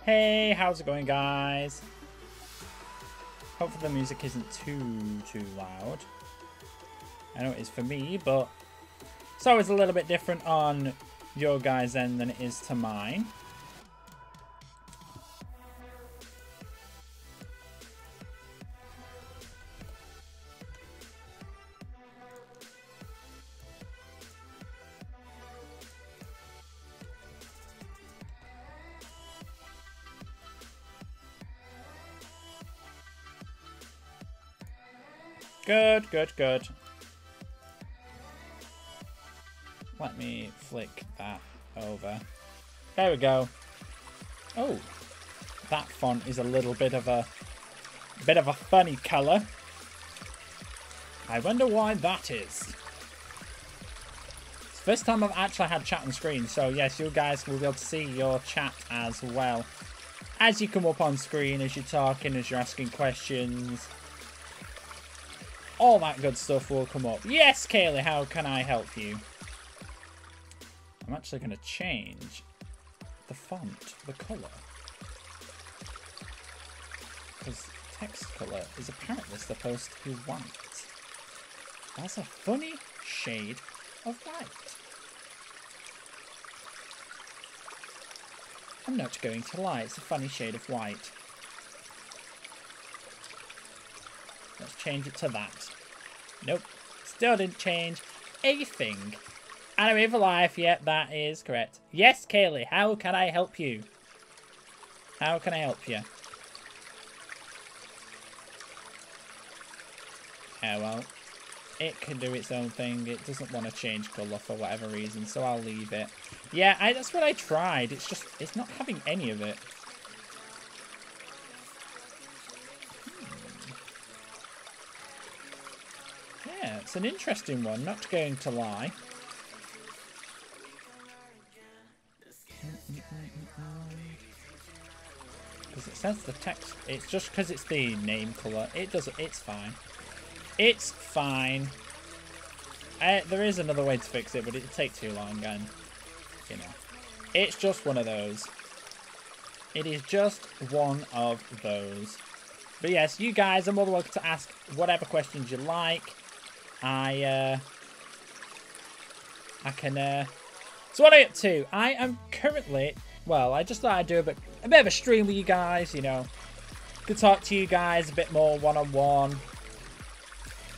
Hey, how's it going, guys? Hopefully the music isn't too loud. I know it is for me, but it's always a little bit different on your guys' end than it is to mine. Good, good, good. Let me flick that over. There we go. Oh, that font is a little bit of a funny colour. I wonder why that is. It's the first time I've actually had chat on screen, so yes, you guys will be able to see your chat as well. As you come up on screen, as you're talking, as you're asking questions. All that good stuff will come up. Yes, Kaylee, how can I help you? I'm actually going to change the font, the colour. Because text colour is apparently supposed to be white. That's a funny shade of white. I'm not going to lie, it's a funny shade of white. Let's change it to that. Nope. Still didn't change a thing. Anime for life. Yep, that is correct. Yes, Kaylee. How can I help you? How can I help you? Yeah, well, it can do its own thing. It doesn't want to change colour for whatever reason, so I'll leave it. Yeah, that's what I tried. It's just, it's not having any of it. Yeah, it's an interesting one, not going to lie. Because it says the text, it's just because it's the name colour. It doesn't, it's fine. It's fine. There is another way to fix it, but it'd take too long, and, you know. It's just one of those. It is just one of those. But yes, you guys are more than welcome to ask whatever questions you like. I can, so what are you up to? I am currently, well, I just thought I'd do a bit of a stream with you guys, you know. Could talk to you guys a bit more one-on-one.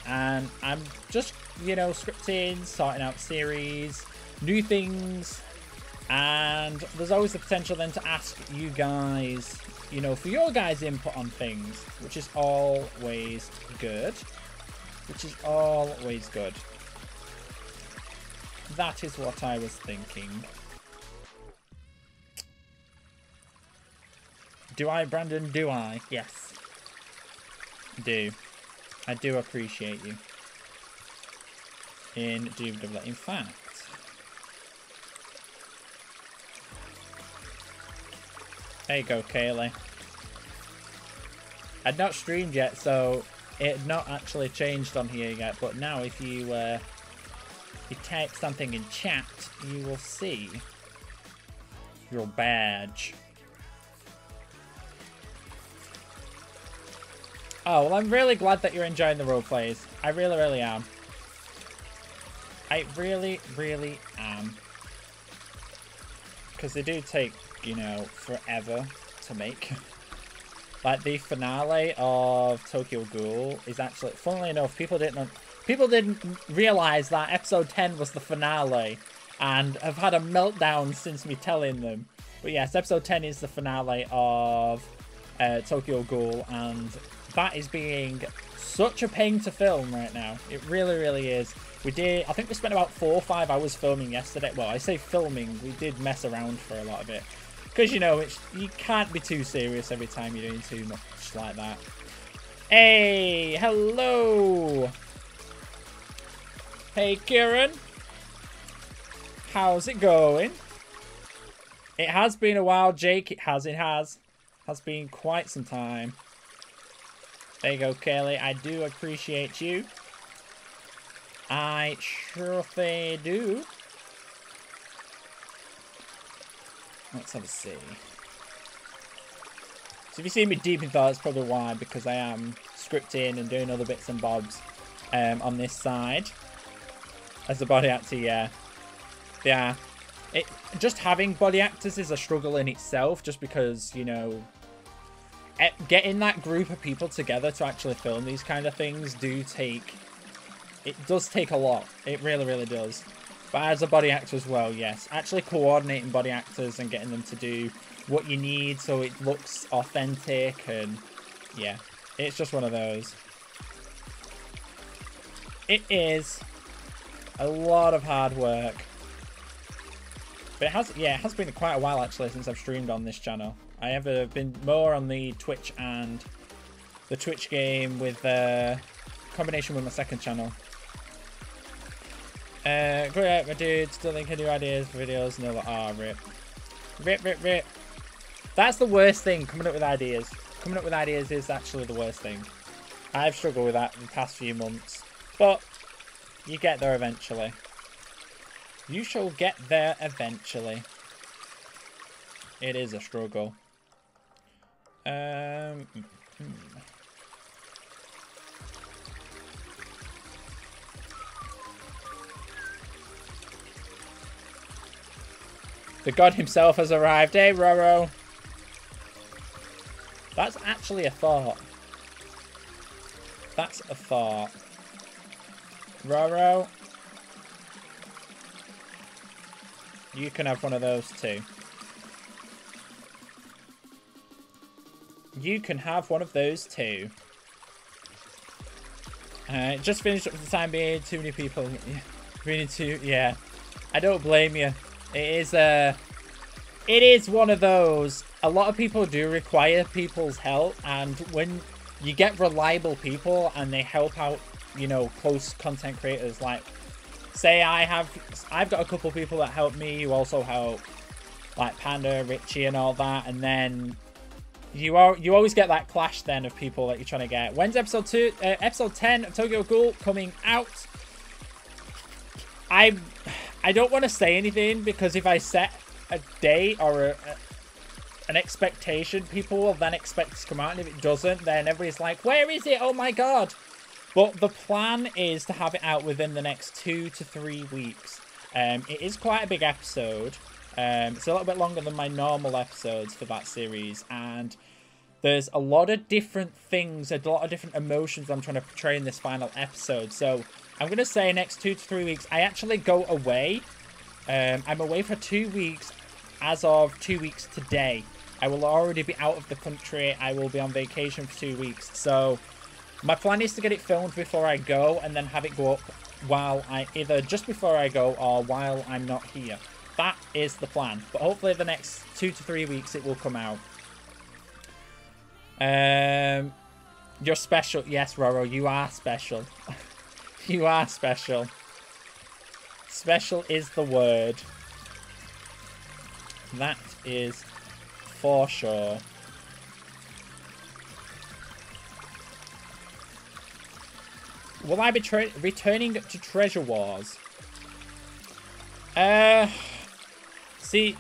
And I'm just, you know, scripting, sorting out series, new things. And there's always the potential then to ask you guys, you know, for your guys' input on things, which is always good. Which is always good. That is what I was thinking. Do I, Brandon? Do I? Yes. Do. I do appreciate you. Indubitably. In fact, there you go, Kaylee. I'd not streamed yet, so it had not actually changed on here yet. But now, if you type something in chat, you will see your badge. Oh, well, I'm really glad that you're enjoying the roleplays. I really, really am. I really, really am. Because they do take, you know, forever to make. Like, the finale of Tokyo Ghoul is actually, funnily enough, people didn't realise that episode 10 was the finale. And have had a meltdown since me telling them. But yes, episode 10 is the finale of Tokyo Ghoul, and that is being such a pain to film right now. It really, really is. I think we spent about 4 or 5 hours filming yesterday. Well, I say filming, we did mess around for a lot of it. Because, you know, you can't be too serious every time you're doing too much like that. Hey, hello. Hey, Kieran. How's it going? It has been a while, Jake. It has. Has been quite some time. There you go, Kelly. I do appreciate you. I sure do. Let's have a see. So if you see me deep in thought, that's probably why, because I am scripting and doing other bits and bobs on this side. As a body actor, yeah. Yeah. Just having body actors is a struggle in itself, just because, you know, getting that group of people together to actually film these kind of things it does take a lot. It really, really does. But as a body actor as well, yes. Actually coordinating body actors and getting them to do what you need so it looks authentic, and yeah, it's just one of those. It is a lot of hard work. But it has been quite a while actually since I've streamed on this channel. I have been more on the Twitch and the Twitch game with combination with my second channel. Great, my dude. Still thinking new ideas for videos. No, rip. Rip. That's the worst thing, coming up with ideas. Coming up with ideas is actually the worst thing. I've struggled with that the past few months. But you get there eventually. You shall get there eventually. It is a struggle. The god himself has arrived. Hey, Roro. That's actually a thought. That's a thought. Roro. You can have one of those too. You can have one of those too. Just finished up for the time being. Too many people. We need to. Yeah. I don't blame you. It is one of those. A lot of people do require people's help, and when you get reliable people and they help out, you know, close content creators, like say I've got a couple of people that help me who also help, like Panda, Richie, and all that, and then you always get that clash then of people that you're trying to get. When's episode 10 of Tokyo Ghoul coming out? I don't want to say anything, because if I set a date or an expectation, people will then expect it to come out, and if it doesn't, then everybody's like, where is it? Oh my god. But the plan is to have it out within the next 2 to 3 weeks. It is quite a big episode. It's a little bit longer than my normal episodes for that series, and there's a lot of different things, a lot of different emotions I'm trying to portray in this final episode. So I'm going to say next 2 to 3 weeks. I actually go away. I'm away for 2 weeks as of 2 weeks today. I will already be out of the country. I will be on vacation for 2 weeks. So my plan is to get it filmed before I go, and then have it go up while either just before I go or while I'm not here. That is the plan. But hopefully the next 2 to 3 weeks it will come out. You're special. Yes, Roro, you are special. You are special. Special is the word. That is for sure. Will I be returning to Treasure Wars? See,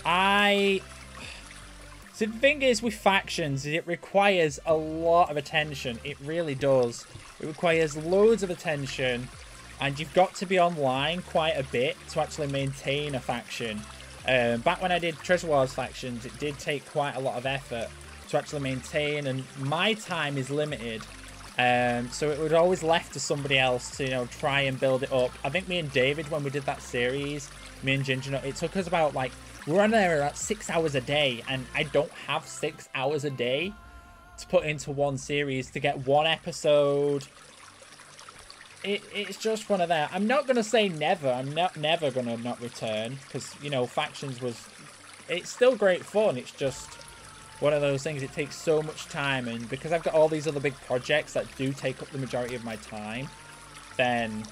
the thing is with factions, it requires a lot of attention. It really does. It requires loads of attention, and you've got to be online quite a bit to actually maintain a faction. Back when I did Treasure Wars factions, it did take quite a lot of effort to actually maintain, and my time is limited. So it was always left to somebody else to, you know, try and build it up. I think me and David, when we did that series, me and Ginger, it took us about, like, we were on there about 6 hours a day, and I don't have 6 hours a day to put into one series to get one episode. It's just one of that. I'm not going to say never. I'm never going to not return, because, you know, factions it's still great fun. It's just one of those things. It takes so much time, and because I've got all these other big projects that do take up the majority of my time, then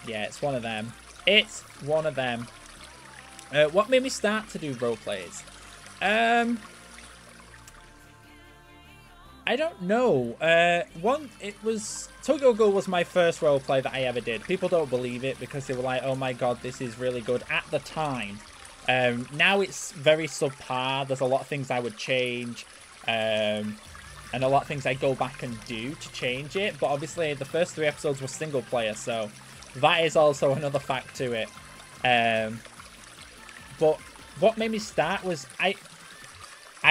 yeah, it's one of them. It's one of them. What made me start to do roleplays? I don't know. Tokyo Ghoul was my first roleplay that I ever did. People don't believe it because they were like, oh my god, this is really good at the time. Now it's very subpar. There's a lot of things I would change. And a lot of things I go back and do to change it. But obviously, the first 3 episodes were single player, so that is also another fact to it. But what made me start was I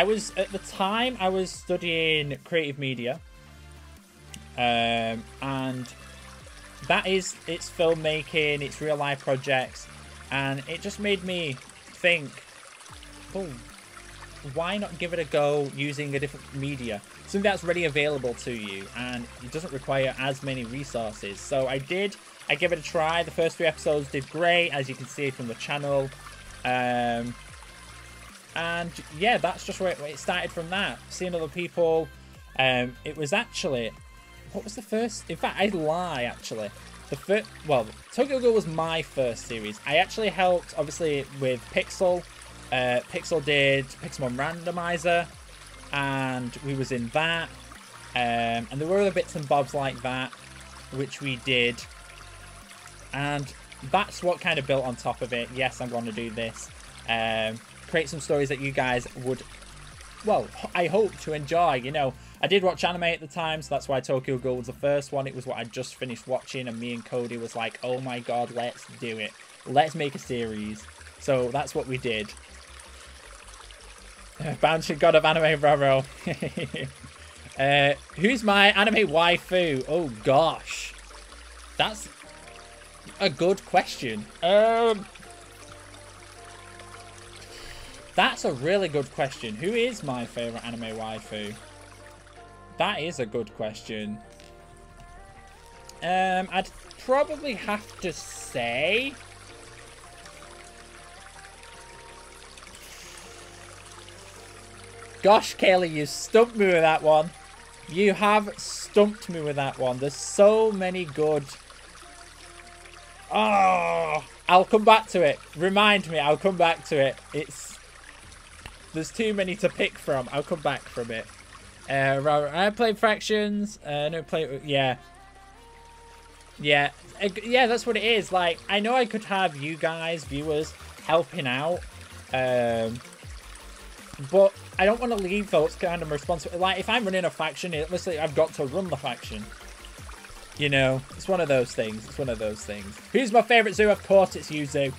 was, at the time, I was studying creative media. And that is, it's filmmaking, it's real life projects. And it just made me think, oh, why not give it a go using a different media? Something that's ready available to you and it doesn't require as many resources. So I did. I gave it a try. The first 3 episodes did great, as you can see from the channel. And yeah, that's just where it started from that. Seeing other people. It was actually... What was the first? In fact, I lie, actually. The first... Well, Tokyo Ghoul was my first series. I actually helped, obviously, with Pixel. Pixel did Pixelmon Randomizer. And we was in that. And there were other bits and bobs like that, which we did. And that's what kind of built on top of it. Yes, I'm going to do this. Create some stories that you guys would, well, I hope to enjoy. You know, I did watch anime at the time, so that's why Tokyo Ghoul was the first one. It was what I just finished watching, and me and Cody was like, oh my god, let's do it. Let's make a series. So that's what we did. Bouncing God of Anime Roro. Who's my anime waifu? Oh gosh. That's a good question. That's a really good question. Who is my favourite anime waifu? That is a good question. I'd probably have to say... Gosh, Kaylee, you stumped me with that one. You have stumped me with that one. There's so many good... Oh, I'll come back to it. Remind me, I'll come back to it. There's too many to pick from. I'll come back from it. I played Fractions. No, yeah. Yeah. Yeah, that's what it is. Like, I know I could have you guys, viewers, helping out. But I don't want to leave those kind of responsibility. Like, if I'm running a faction, literally, I've got to run the faction. You know, it's one of those things. It's one of those things. Who's my favourite zoo? Of course, it's you, Zoo.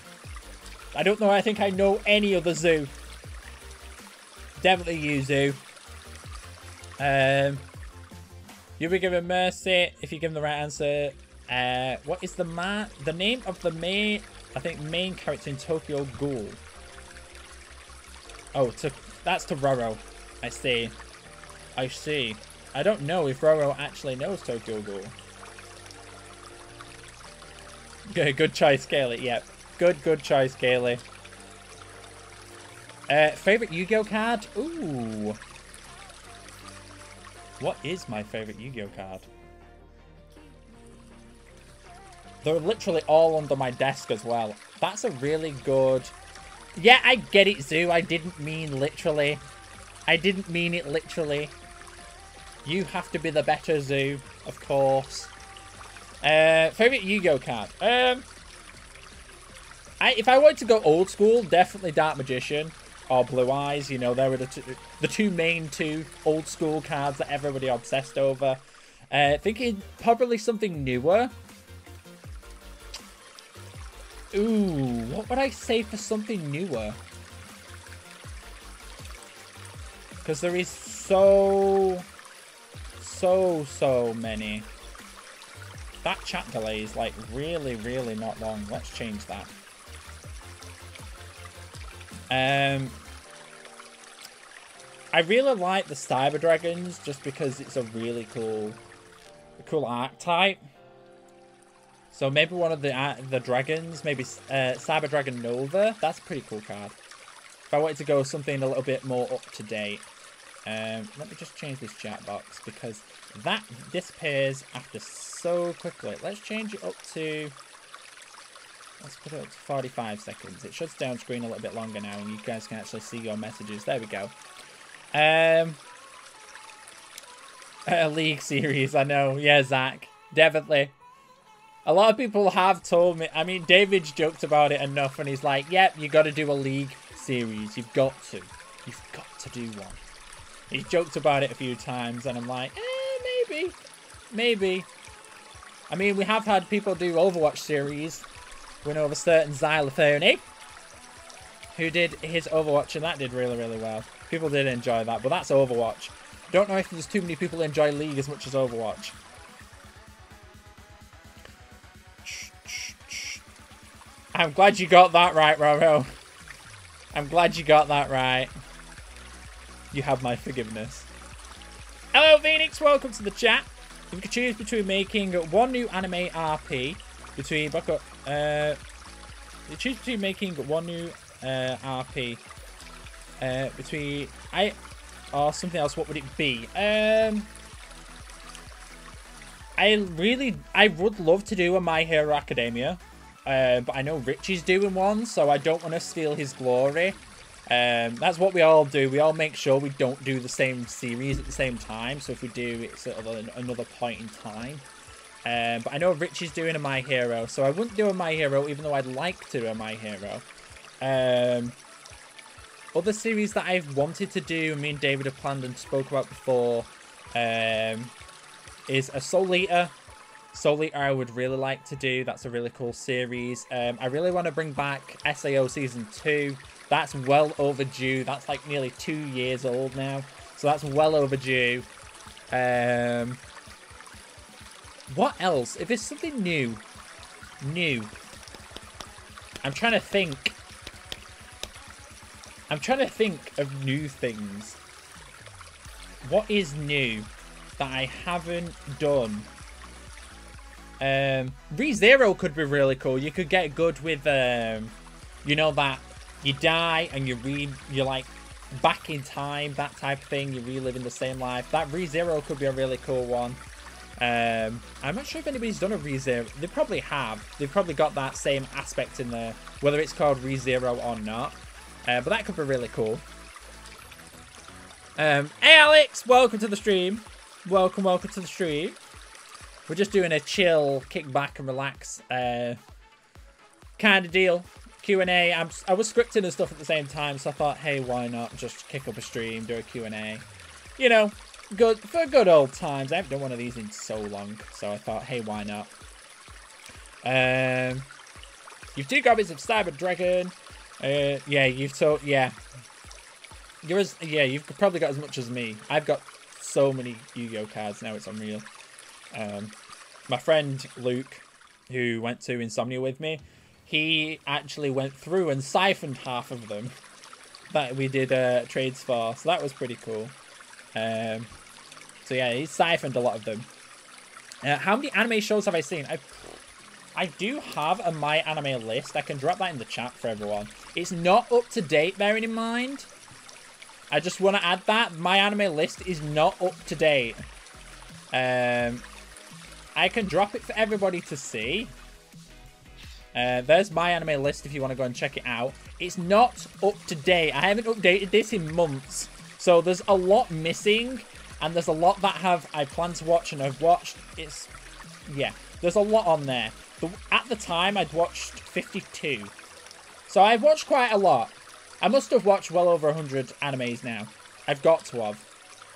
I don't know. I think I know any other zoo. Definitely you, Zoo. You'll be given mercy if you give them the right answer. What is the name of the main character in Tokyo Ghoul? Oh, that's to Roro. I see. I see. I don't know if Roro actually knows Tokyo Ghoul. Good choice, Kaylee. Yep. Good choice, Kaylee. Favorite Yu-Gi-Oh card? Ooh. What is my favorite Yu-Gi-Oh card? They're literally all under my desk as well. That's a really good... Yeah, I get it, Zoo. I didn't mean literally. I didn't mean it literally. You have to be the better, Zoo, of course. Favorite Yu-Gi-Oh card? If I wanted to go old school, definitely Dark Magician or Blue Eyes. You know, they were the two main old school cards that everybody obsessed over. Thinking probably something newer. Ooh, what would I say for something newer? Because there is so many. That chat delay is like really not long. Let's change that. I really like the Cyber Dragons just because it's a really cool archetype. So maybe one of the dragons, maybe Cyber Dragon Nova. That's a pretty cool card. If I wanted to go something a little bit more up to date. Let me just change this chat box because that disappears after so quickly. Let's change it up to... Let's put it up to 45 seconds. It should stay on screen a little bit longer now and you guys can actually see your messages. There we go. A League series, I know. Yeah, Zach. Definitely. A lot of people have told me. I mean, David's joked about it enough, and he's like, "Yep, you got to do a League series. You've got to do one." He's joked about it a few times, and I'm like, maybe. I mean, we have had people do Overwatch series. We know of a certain Xylophone, who did his Overwatch, and that did really, really well. People did enjoy that, but that's Overwatch. Don't know if there's too many people who enjoy League as much as Overwatch. I'm glad you got that right, Roro. I'm glad you got that right. You have my forgiveness. Hello, Phoenix. Welcome to the chat. You can choose between making one new anime RP between you choose between making one new RP between or something else. What would it be? I would love to do a My Hero Academia, but I know Richie's doing one, so I don't want to steal his glory. That's what we all do. We all make sure we don't do the same series at the same time. So if we do, it's at another point in time. But I know Richie's doing a My Hero, so I wouldn't do a My Hero, even though I'd like to do a My Hero. Other series that I've wanted to do, me and David have planned and spoke about before, is a Soul Eater. Soul Eater I would really like to do. That's a really cool series. I really want to bring back SAO Season 2. That's well overdue. That's like nearly 2 years old now. So that's well overdue. What else? If it's something new. I'm trying to think. Of new things. What is new that I haven't done? ReZero could be really cool. You could get good with, you know, that you die and you're like back in time, that type of thing. You're reliving the same life. That ReZero could be a really cool one. I'm not sure if anybody's done a ReZero. They probably have. They've probably got that same aspect in there, whether it's called ReZero or not. But that could be really cool. Hey Alex, welcome to the stream. Welcome to the stream. We're just doing a chill, kick back and relax kind of deal. Q&A. I was scripting and stuff at the same time, so I thought, hey, why not just kick up a stream, do a Q&A. You know, good for good old times. I haven't done one of these in so long, so I thought, hey, why not? You've 2 copies of Cyber Dragon. Yeah, you've probably got as much as me. I've got so many Yu-Gi-Oh cards now, it's unreal. My friend Luke, who went to Insomnia with me, he actually went through and siphoned half of them that we did trades for, so that was pretty cool. So yeah, he siphoned a lot of them. How many anime shows have I seen? I do have a My Anime list. I can drop that in the chat for everyone. It's not up to date, bearing in mind. I just want to add that. My Anime list is not up to date. I can drop it for everybody to see. There's My Anime list if you want to go and check it out. It's not up to date. I haven't updated this in months. So there's a lot missing. And there's a lot that I plan to watch and I've watched. Yeah, there's a lot on there. At the time, I'd watched 52. So I've watched quite a lot. I must have watched well over 100 animes now. I've got to have.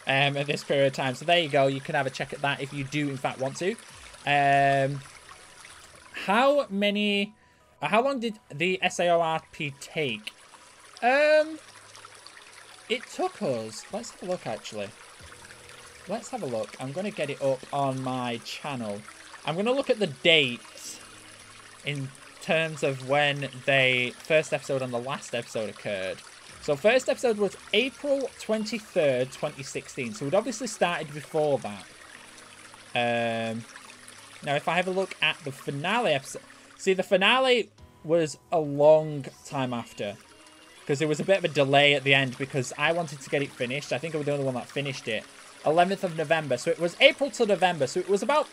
At this period of time. So there you go. You can have a check at that if you do, in fact, want to. How long did the SAORP take? It took us... Let's have a look, actually. Let's have a look. I'm going to get it up on my channel. I'm going to look at the dates in terms of when the first episode and the last episode occurred. So first episode was April 23rd, 2016. So we'd obviously started before that. Now, if I have a look at the finale episode... See, the finale was a long time after. Because there was a bit of a delay at the end because I wanted to get it finished. I think I was the only one that finished it. 11th of November. So it was April to November. So it was about...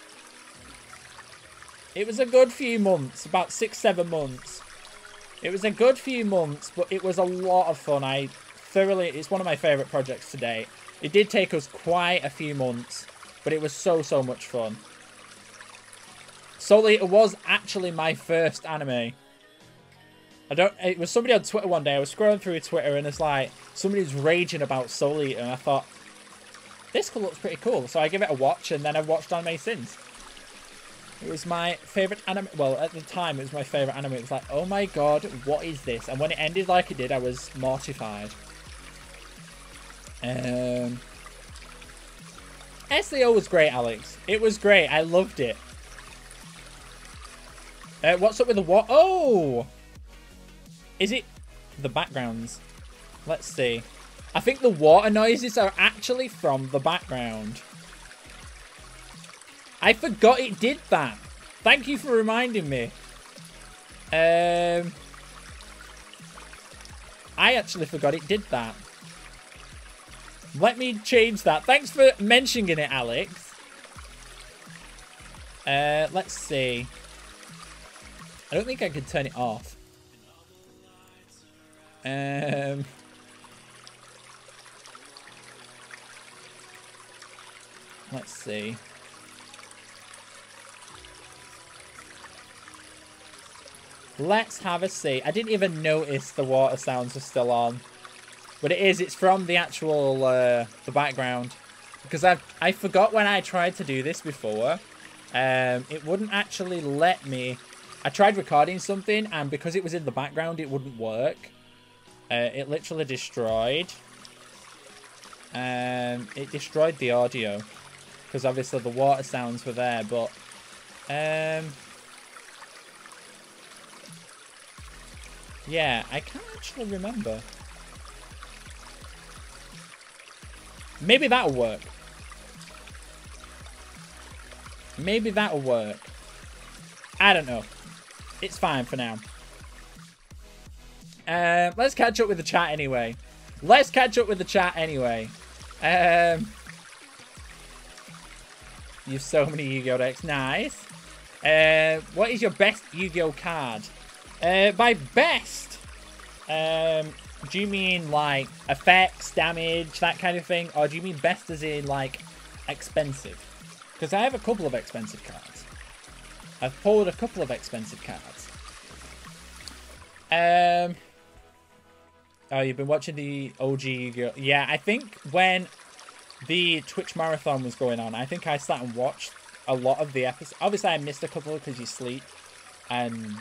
It was a good few months. About 6-7 months. It was a good few months, but it was a lot of fun. It's one of my favourite projects to date. It did take us quite a few months, but it was so much fun. Soul Eater was actually my first anime. It was somebody on Twitter one day. I was scrolling through Twitter and it's like, somebody's raging about Soul Eater. And I thought, this looks pretty cool. So I give it a watch and then I've watched anime since. It was my favourite anime. Well, at the time, it was my favourite anime. It was like, oh my god, what is this? And when it ended like it did, I was mortified. SEO was great, Alex. It was great. I loved it. What's up with the what? Oh! Is it the backgrounds? Let's see. I think the water noises are actually from the background. I forgot it did that. Thank you for reminding me. I actually forgot it did that. Let me change that. Thanks for mentioning it, Alex. Let's see. I don't think I could turn it off. Let's see. Let's have a see. I didn't even notice the water sounds are still on. But it's from the actual, the background. Because I forgot when I tried to do this before. It wouldn't actually let me. I tried recording something and because it was in the background, it wouldn't work. It literally destroyed. It destroyed the audio. Because obviously the water sounds were there, but... yeah, I can't actually remember. Maybe that'll work. Maybe that'll work. I don't know. It's fine for now. Let's catch up with the chat anyway. Let's catch up with the chat anyway. You've so many Yu-Gi-Oh decks. Nice. What is your best Yu-Gi-Oh card? By best, do you mean like effects, damage, that kind of thing? Or do you mean best as in like expensive? Because I have a couple of expensive cards. I've pulled a couple of expensive cards. Oh, you've been watching the OG Yu-Gi-Oh! Yeah, I think when the Twitch marathon was going on, I think I sat and watched a lot of the episodes. Obviously, I missed a couple because you sleep and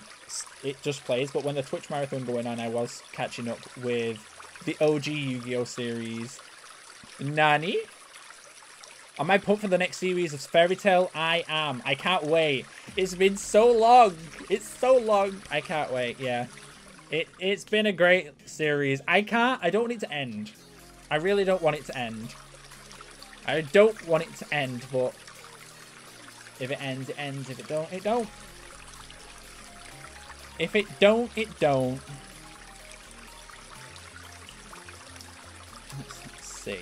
it just plays. But when the Twitch marathon going on, I was catching up with the OG Yu-Gi-Oh! Series. Nani? Am I pumped for the next series of Fairy Tail? I am. I can't wait. It's been so long. It's so long. I can't wait. Yeah. It's been a great series. I don't want it to end. I really don't want it to end. I don't want it to end, but if it ends, it ends. If it don't, it don't. If it don't, it don't. Let's see.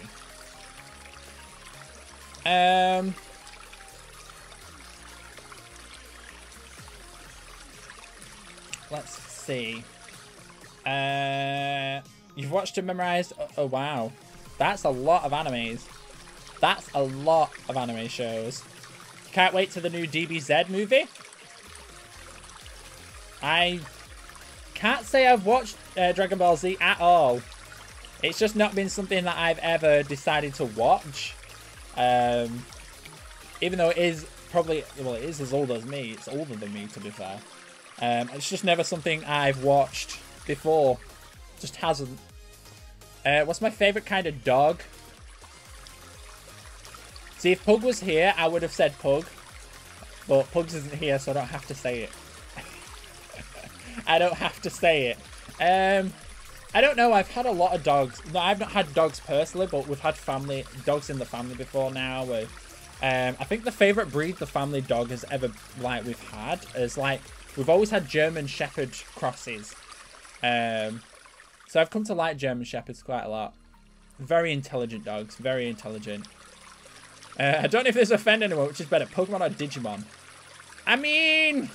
Let's see. You've watched and memorized. Oh wow, that's a lot of animes. That's a lot of anime shows. Can't wait to the new DBZ movie. I can't say I've watched Dragon Ball Z at all. It's just not been something that I've ever decided to watch. Even though it is probably, well, it is as old as me. It's older than me, to be fair. It's just never something I've watched before. Just hasn't. What's my favourite kind of dog? See, if Pug was here, I would have said Pug. But Pugs isn't here, so I don't have to say it. I don't have to say it. I don't know. I've had a lot of dogs. No, I've not had dogs personally, but we've had dogs in the family before now. I think the favourite breed the family dog has ever, we've had is, we've always had German Shepherd crosses. So I've come to like German Shepherds quite a lot. Very intelligent dogs. Very intelligent. I don't know if this offends anyone, which is better, Pokemon or Digimon? I mean,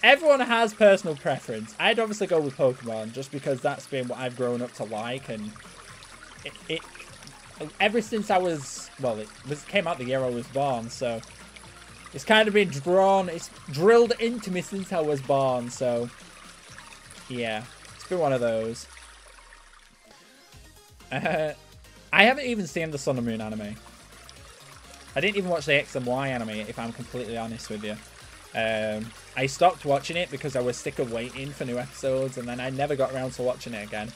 everyone has personal preference. I'd obviously go with Pokemon, just because that's been what I've grown up to like, and ever since I was, well, it came out the year I was born, so It's kind of been drawn, it's drilled into me since I was born, so yeah, it's been one of those. I haven't even seen the Sun and Moon anime. I didn't even watch the X and Y anime, if I'm completely honest with you. I stopped watching it because I was sick of waiting for new episodes, and then I never got around to watching it again.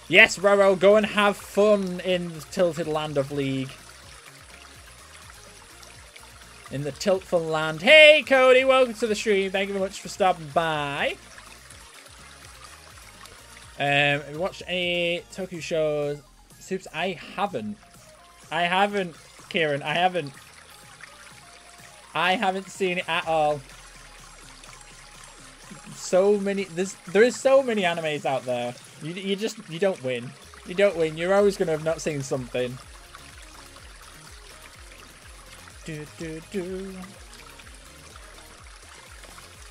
Yes, Roro, go and have fun in the tilted land of League. In the tiltful land. Hey, Cody, welcome to the stream. Thank you very much for stopping by. Have you watched any Tokyo shows? Soups? I haven't. I haven't, Kieran. I haven't. I haven't seen it at all. So many. There is so many animes out there. You don't win. You don't win. You're always gonna have not seen something.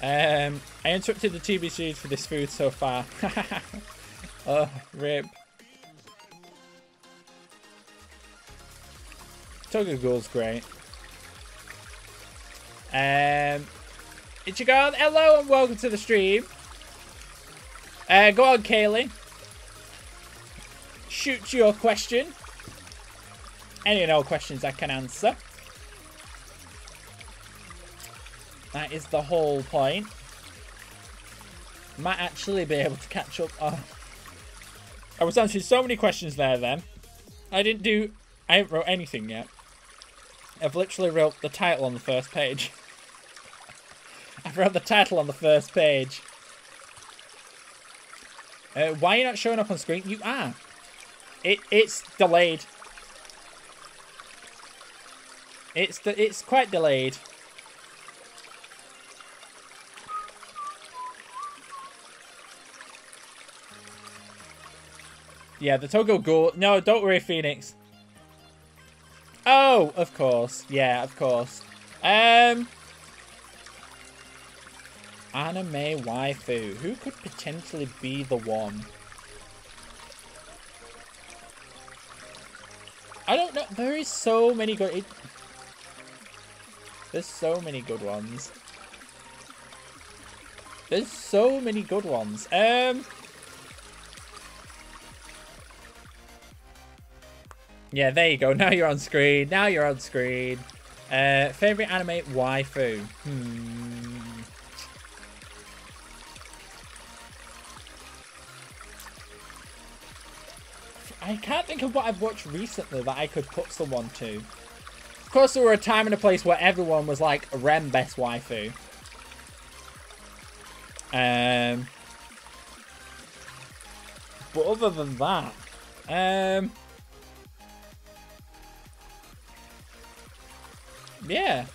I interrupted the TV series for this food so far. Oh, rip. Tokyo Ghoul's great. Ichigo, hello and welcome to the stream. Go on, Kaylee. Shoot your question. Any and all questions I can answer. That is the whole point. Might actually be able to catch up. Oh. I was answering so many questions there then. I haven't wrote anything yet. I've literally wrote the title on the first page. I've wrote the title on the first page. Why are you not showing up on screen? You are. It's delayed. It's quite delayed. Yeah, the Tokyo Ghoul. No, don't worry, Phoenix. Oh, of course. Yeah, of course. Anime waifu. Who could potentially be the one? I don't know. There is so many good... There's so many good ones. There's so many good ones. Yeah, there you go. Now you're on screen. Now you're on screen. Favorite anime waifu. I can't think of what I've watched recently that I could put someone to. Of course, there were a time and a place where everyone was like Rem best waifu. But other than that, yeah,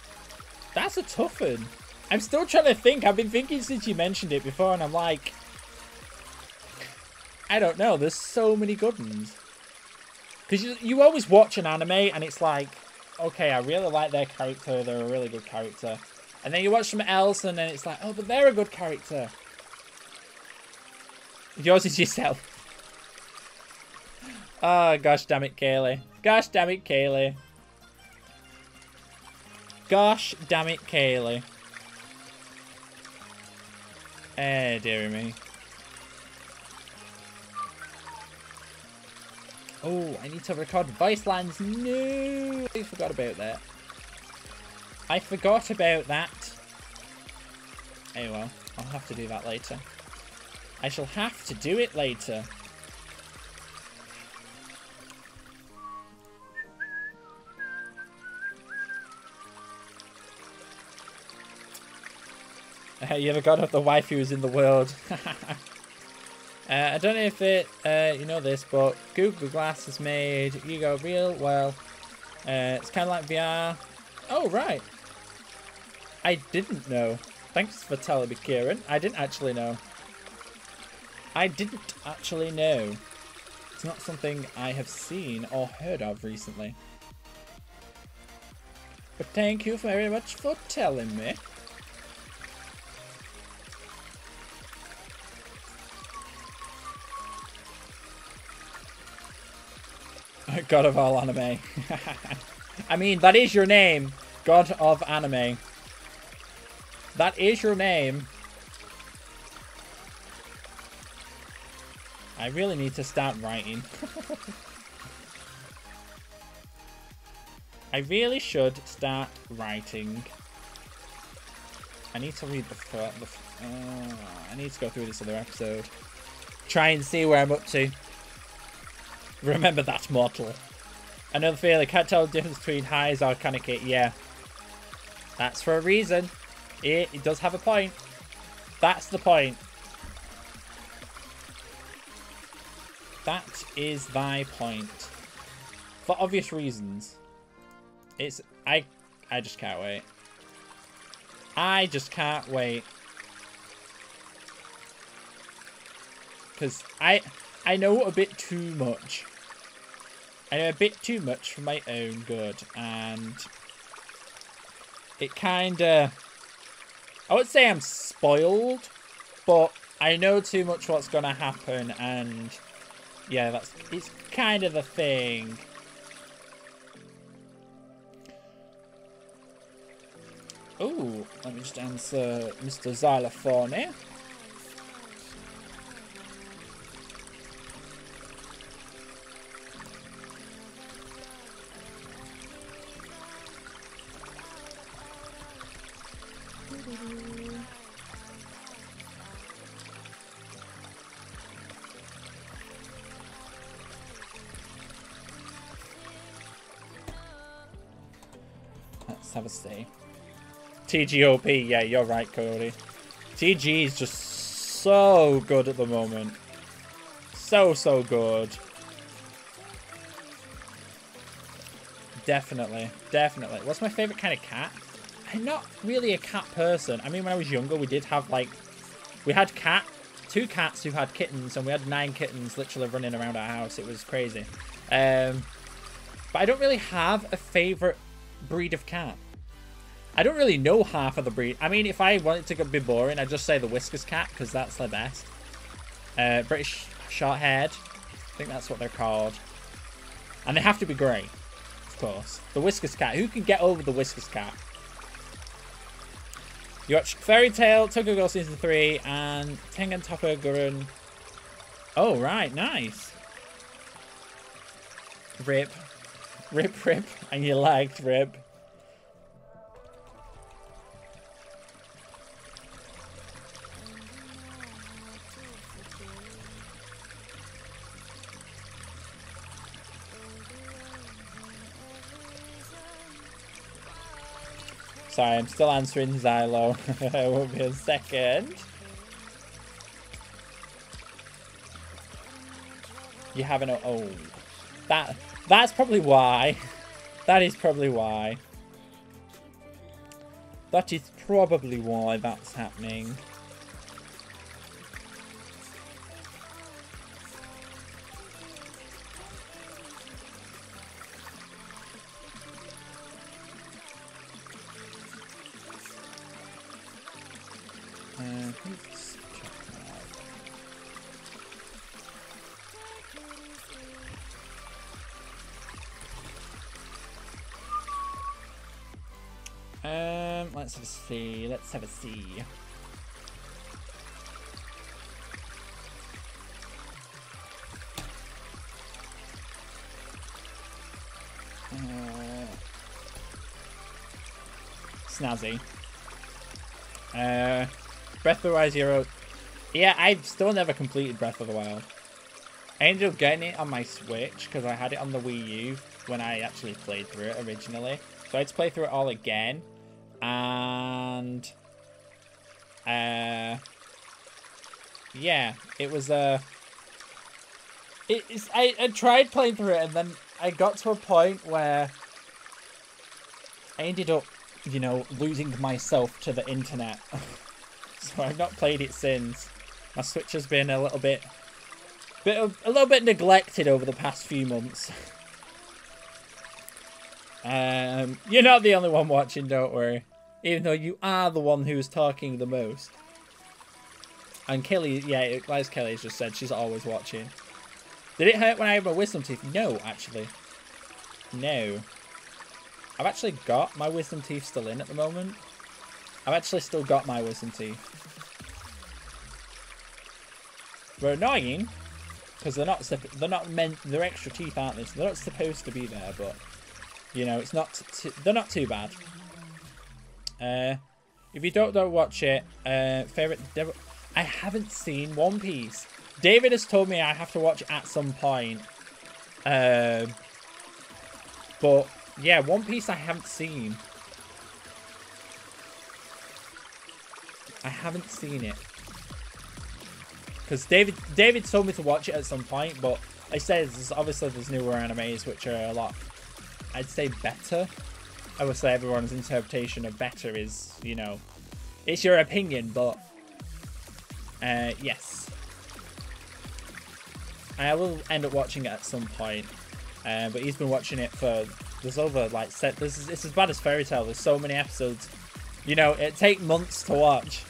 that's a tough one. I'm still trying to think. I've been thinking since you mentioned it before, and I'm like, I don't know. There's so many good ones. Because you always watch an anime, and it's like, okay, I really like their character. They're a really good character. And then you watch something else, and then it's like, oh, but they're a good character. Yours is yourself. Oh, gosh damn it, Kaylee. Gosh damn it, Kaylee. Gosh damn it, Kaylee. Eh, dearie me. Oh, I need to record voice lines. No, I forgot about that. I forgot about that. Oh well, I'll have to do that later. I shall have to do it later. You ever got of the waifus in the world? I don't know if you know this, but Google Glass has made Ego real well. It's kind of like VR. Oh, right. I didn't know. Thanks for telling me, Kieran. I didn't actually know. I didn't actually know. It's not something I have seen or heard of recently. But thank you very much for telling me. God of all anime. I mean, that is your name. God of anime. That is your name. I really need to start writing. I really should start writing. I need to read I need to go through this other episode. Try and see where I'm up to. Remember that, mortal. Another feeling. Can't tell the difference between highs or Kaneki. Yeah. That's for a reason. It does have a point. That's the point. That is thy point. For obvious reasons. It's... I just can't wait. I just can't wait. Because I know a bit too much. I know a bit too much for my own good. And it kind of... I would say I'm spoiled. But I know too much what's going to happen. And yeah, it's kind of the thing. Oh, let me just answer Mr. Xylophone here. Let's have a see. TGOP, yeah, you're right, Cody. TG is just so good at the moment. So good. Definitely. What's my favourite kind of cat? I'm not really a cat person. I mean, when I was younger, we did have, like... We had two cats who had kittens, and we had 9 kittens literally running around our house. It was crazy. But I don't really have a favourite breed of cat. I don't really know half of the breed. I mean, if I wanted to be boring, I'd just say the Whiskers cat, because that's the best. British short-haired. I think that's what they're called. And they have to be grey, of course. The Whiskers cat. Who can get over the Whiskers cat? You watch Fairy Tail, Tokyo Ghoul Season 3, and Tengen Toppa Gurren. Oh, right. Nice. Rip. And you liked Rip. Sorry, I'm still answering Xylo. It won't be a second. You haven't... Oh. That's probably why. That is probably why. That is probably why that's happening. Let's check that out. Let's have a see. Let's have a see. Snazzy. Breath of the Wild 0. Yeah, I've still never completed Breath of the Wild. I ended up getting it on my Switch because I had it on the Wii U when I actually played through it originally. So I had to play through it all again. And... yeah, it was I tried playing through it and then I got to a point where I ended up, you know, losing myself to the internet. So I've not played it since. My Switch has been a little bit neglected over the past few months. You're not the only one watching, don't worry. Even though you are the one who's talking the most. And Kelly, yeah, as Kelly's just said, she's always watching. Did it hurt when I had my wisdom teeth? No, actually. No. I've actually got my wisdom teeth still in at the moment. I've actually still got my wisdom teeth. They're annoying because they're extra teeth, aren't they? So they're not supposed to be there, but you know, it's not they're not too bad. If you don't watch it, favorite. I haven't seen One Piece. David has told me I have to watch it at some point. But yeah, One Piece I haven't seen. I haven't seen it. Because David told me to watch it at some point, but I said obviously there's newer animes which are a lot, I'd say, better. Obviously everyone's interpretation of better is, you know, it's your opinion, but yes. I will end up watching it at some point. But he's been watching it for, there's over like, it's as bad as Fairy Tail, there's so many episodes. You know, it takes months to watch.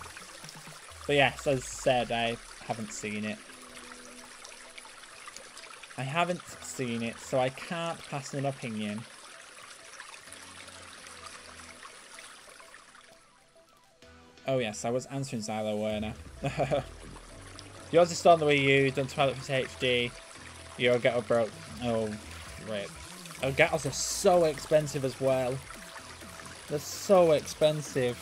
But yes, as said, I haven't seen it. I haven't seen it, so I can't pass an opinion. Oh yes, I was answering Xylo Werner. Yours is still on the Wii U, done Twilight for HD. Your Ghetto broke. Oh, rip. Oh, Ghettos are so expensive as well. They're so expensive.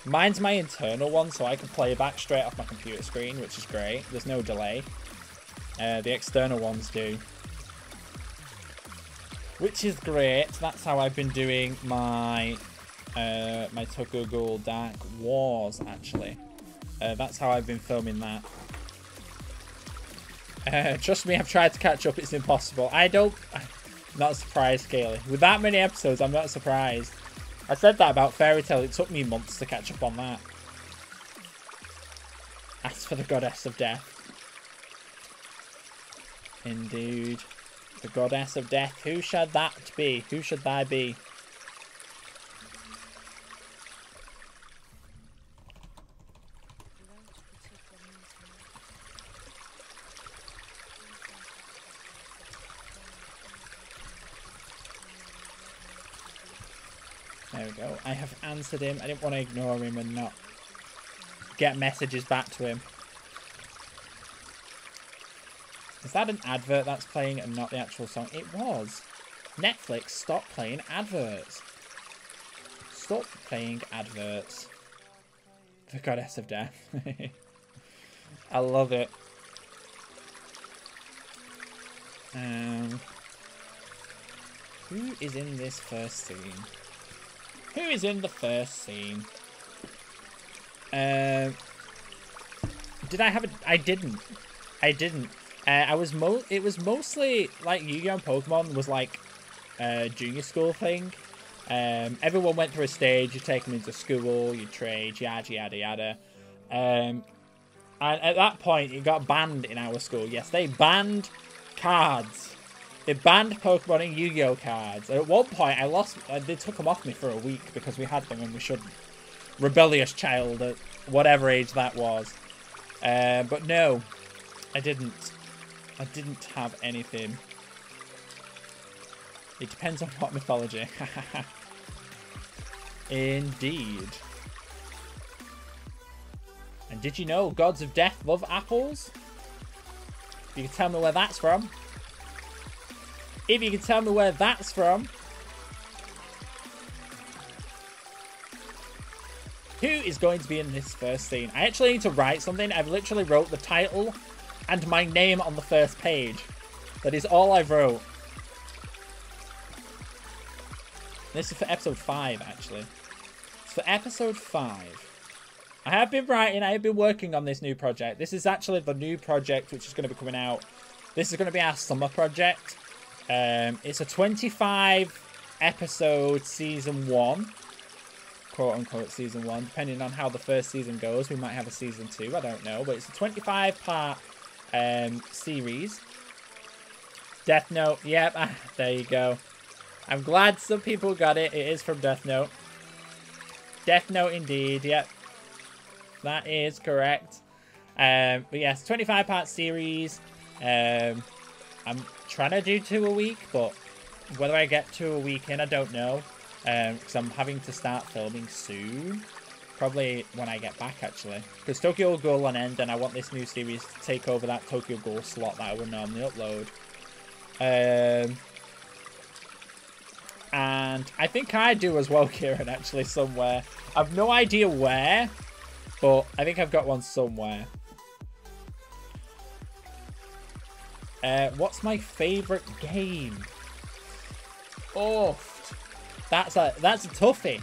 Mine's my internal one, so I can play back straight off my computer screen, which is great. There's no delay. The external ones do. Which is great. That's how I've been doing my my Tokyo Ghoul Dark Wars, actually. That's how I've been filming that. Trust me, I've tried to catch up. It's impossible. I'm not surprised, Kaylee. With that many episodes, I'm not surprised. I said that about Fairy Tail. It took me months to catch up on that. As for the Goddess of Death. Indeed. The Goddess of Death. Who should that be? Who should that be? There we go. I have answered him. I didn't want to ignore him and not get messages back to him. Is that an advert that's playing and not the actual song? It was. Netflix, stop playing adverts. Stop playing adverts. The Goddess of Death. I love it. Who is in this first scene? Who is in the first scene? Did I have a... I didn't. It was mostly like Yu-Gi-Oh! And Pokemon was like a junior school thing. Everyone went through a stage. You take them into school, you trade, yada yada yada. And at that point, it got banned in our school. Yes, they banned cards. They banned Pokemon and Yu-Gi-Oh! Cards. And at one point, they took them off me for a week because we had them and we shouldn't. Rebellious child at whatever age that was. But no, I didn't. I didn't have anything. It depends on what mythology. Indeed. And did you know gods of death love apples? You can tell me where that's from. If you can tell me where that's from. Who is going to be in this first scene? I actually need to write something. I've literally wrote the title and my name on the first page. That is all I've wrote. This is for episode 5, actually. It's for episode 5. I have been writing, I have been working on this new project. This is actually the new project which is going to be coming out. This is going to be our summer project. It's a 25 episode season 1. Quote unquote season 1. Depending on how the first season goes, we might have a season 2. I don't know. But it's a 25 part series. Death Note. Yep. There you go. I'm glad some people got it. It is from Death Note. Death Note indeed. Yep. That is correct. But yes, 25 part series. I'm trying to do 2 a week, but Whether I get to a week in, I don't know. Because I'm having to start filming soon. Probably when I get back, actually. Because Tokyo Ghoul will end, and I want this new series to take over that Tokyo Ghoul slot that I would normally upload. And I think I do as well, Kieran, actually, somewhere. I've no idea where, but I think I've got one somewhere. What's my favourite game? Oh, that's a toughie.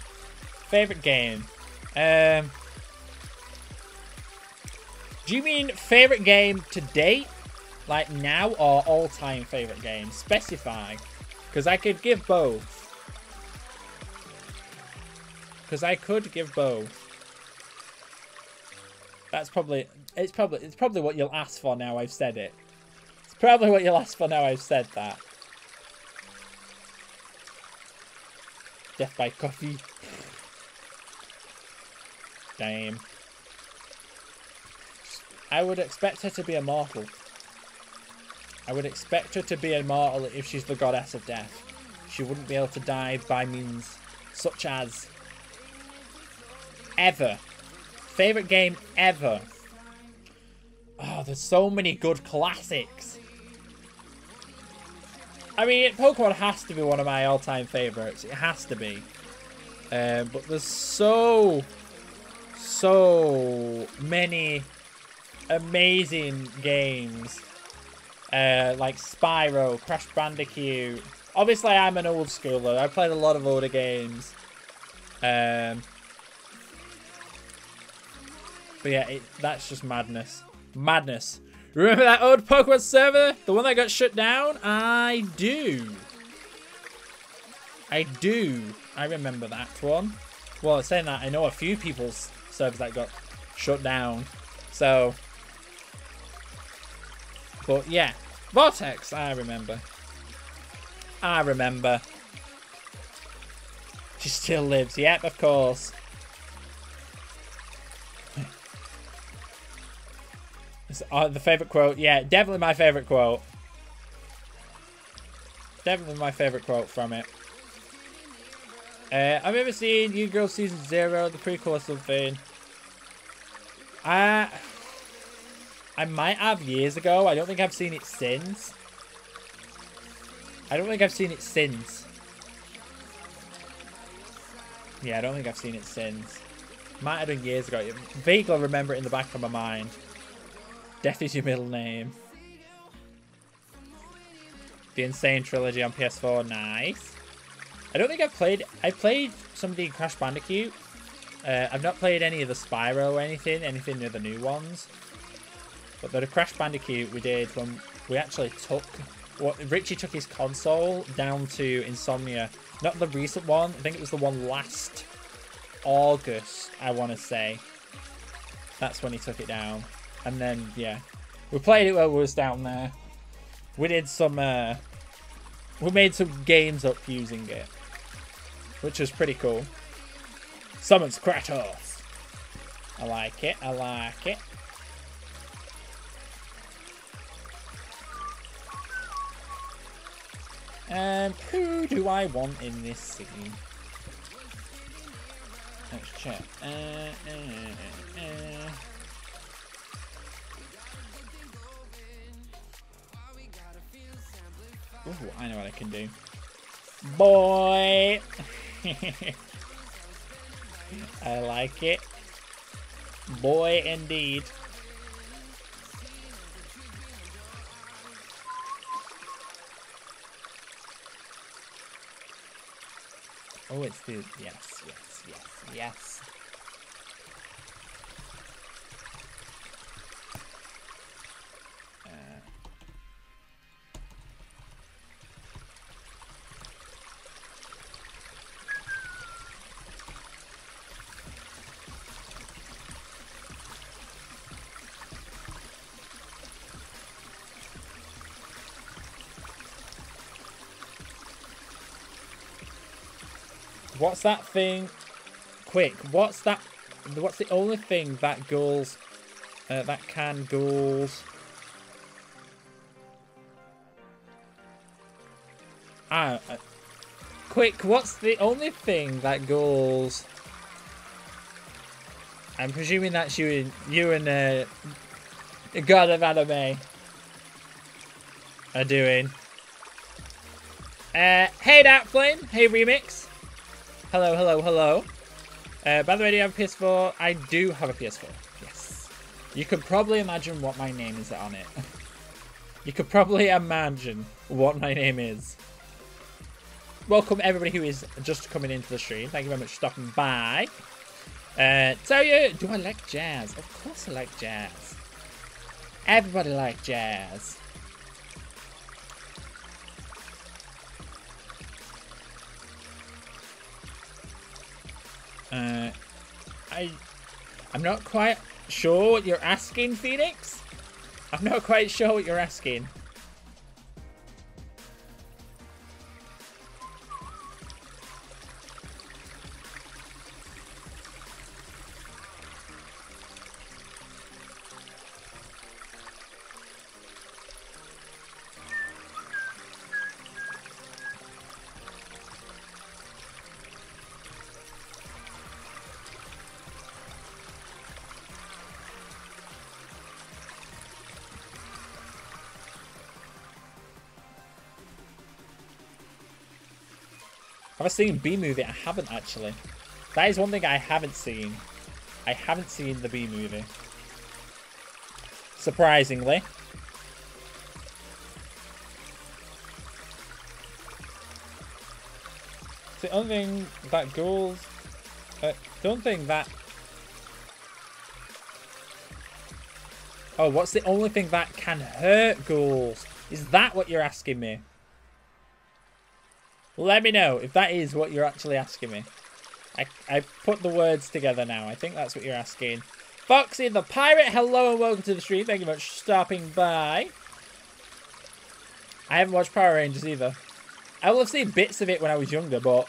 Favourite game. Do you mean favourite game to date? Like now or all-time favourite game? Specify. Because I could give both. Because I could give both. That's probably... It's probably what you'll ask for now I've said it. It's probably what you'll ask for now I've said that. Death by coffee. Damn. I would expect her to be immortal. I would expect her to be immortal if she's the goddess of death. She wouldn't be able to die by means such as... Ever. Favourite game ever. Oh, there's so many good classics. I mean, Pokemon has to be one of my all-time favourites. It has to be. But there's so many amazing games. Like Spyro, Crash Bandicoot. Obviously, I'm an old schooler. I played a lot of older games. But yeah, that's just madness. Madness. Remember that old Pokemon server? The one that got shut down? I do. I remember that one. Well, saying that, I know a few people's servers that got shut down. So. But yeah. Vortex, I remember. She still lives. Yep, of course. The favourite quote. Yeah, definitely my favourite quote. Definitely my favourite quote from it. I've ever seen Yu-Gi-Oh! Season 0, the prequel or something. I might have years ago. I don't think I've seen it since. Yeah, I don't think I've seen it since. Might have been years ago. I vaguely remember it in the back of my mind. Death is your middle name. The Insane Trilogy on PS4. Nice. I don't think I've played... I played some of the Crash Bandicoot. I've not played any of the Spyro or anything of the new ones. But the Crash Bandicoot we did when we actually took... Richie took his console down to Insomnia. Not the recent one. I think it was the one last August, I want to say. That's when he took it down. And then, yeah. We played it while we was down there. We did some... we made some games up using it. Which was pretty cool. Summons Kratos. I like it. And who do I want in this scene? Let's check. Ooh, I know what I can do. Boy! I like it. Boy, indeed. Oh, it's the... Yes. What's that thing? Quick, what's that? What's the only thing that ghouls, that can ghouls? Quick, what's the only thing that ghouls... I'm presuming that's you and the God of Anime are doing. Hey Darkflame, hey Remix. Hello, hello, hello. By the way, do you have a PS4? I do have a PS4, yes. You could probably imagine what my name is on it. You could probably imagine what my name is. Welcome everybody who is just coming into the stream. Thank you very much for stopping by. Tell you, do I like jazz? Of course I like jazz. Everybody likes jazz. I'm not quite sure what you're asking, Phoenix. I'm not quite sure what you're asking. Have I seen B movie? I haven't actually. That is one thing I haven't seen. I haven't seen the B movie. Surprisingly. The only thing that ghouls... the only thing that... Oh, what's the only thing that can hurt ghouls? Is that what you're asking me? Let me know if that is what you're actually asking me. I put the words together now. I think that's what you're asking. Foxy the Pirate, hello and welcome to the stream. Thank you very much for stopping by. I haven't watched Power Rangers either. I will have seen bits of it when I was younger, but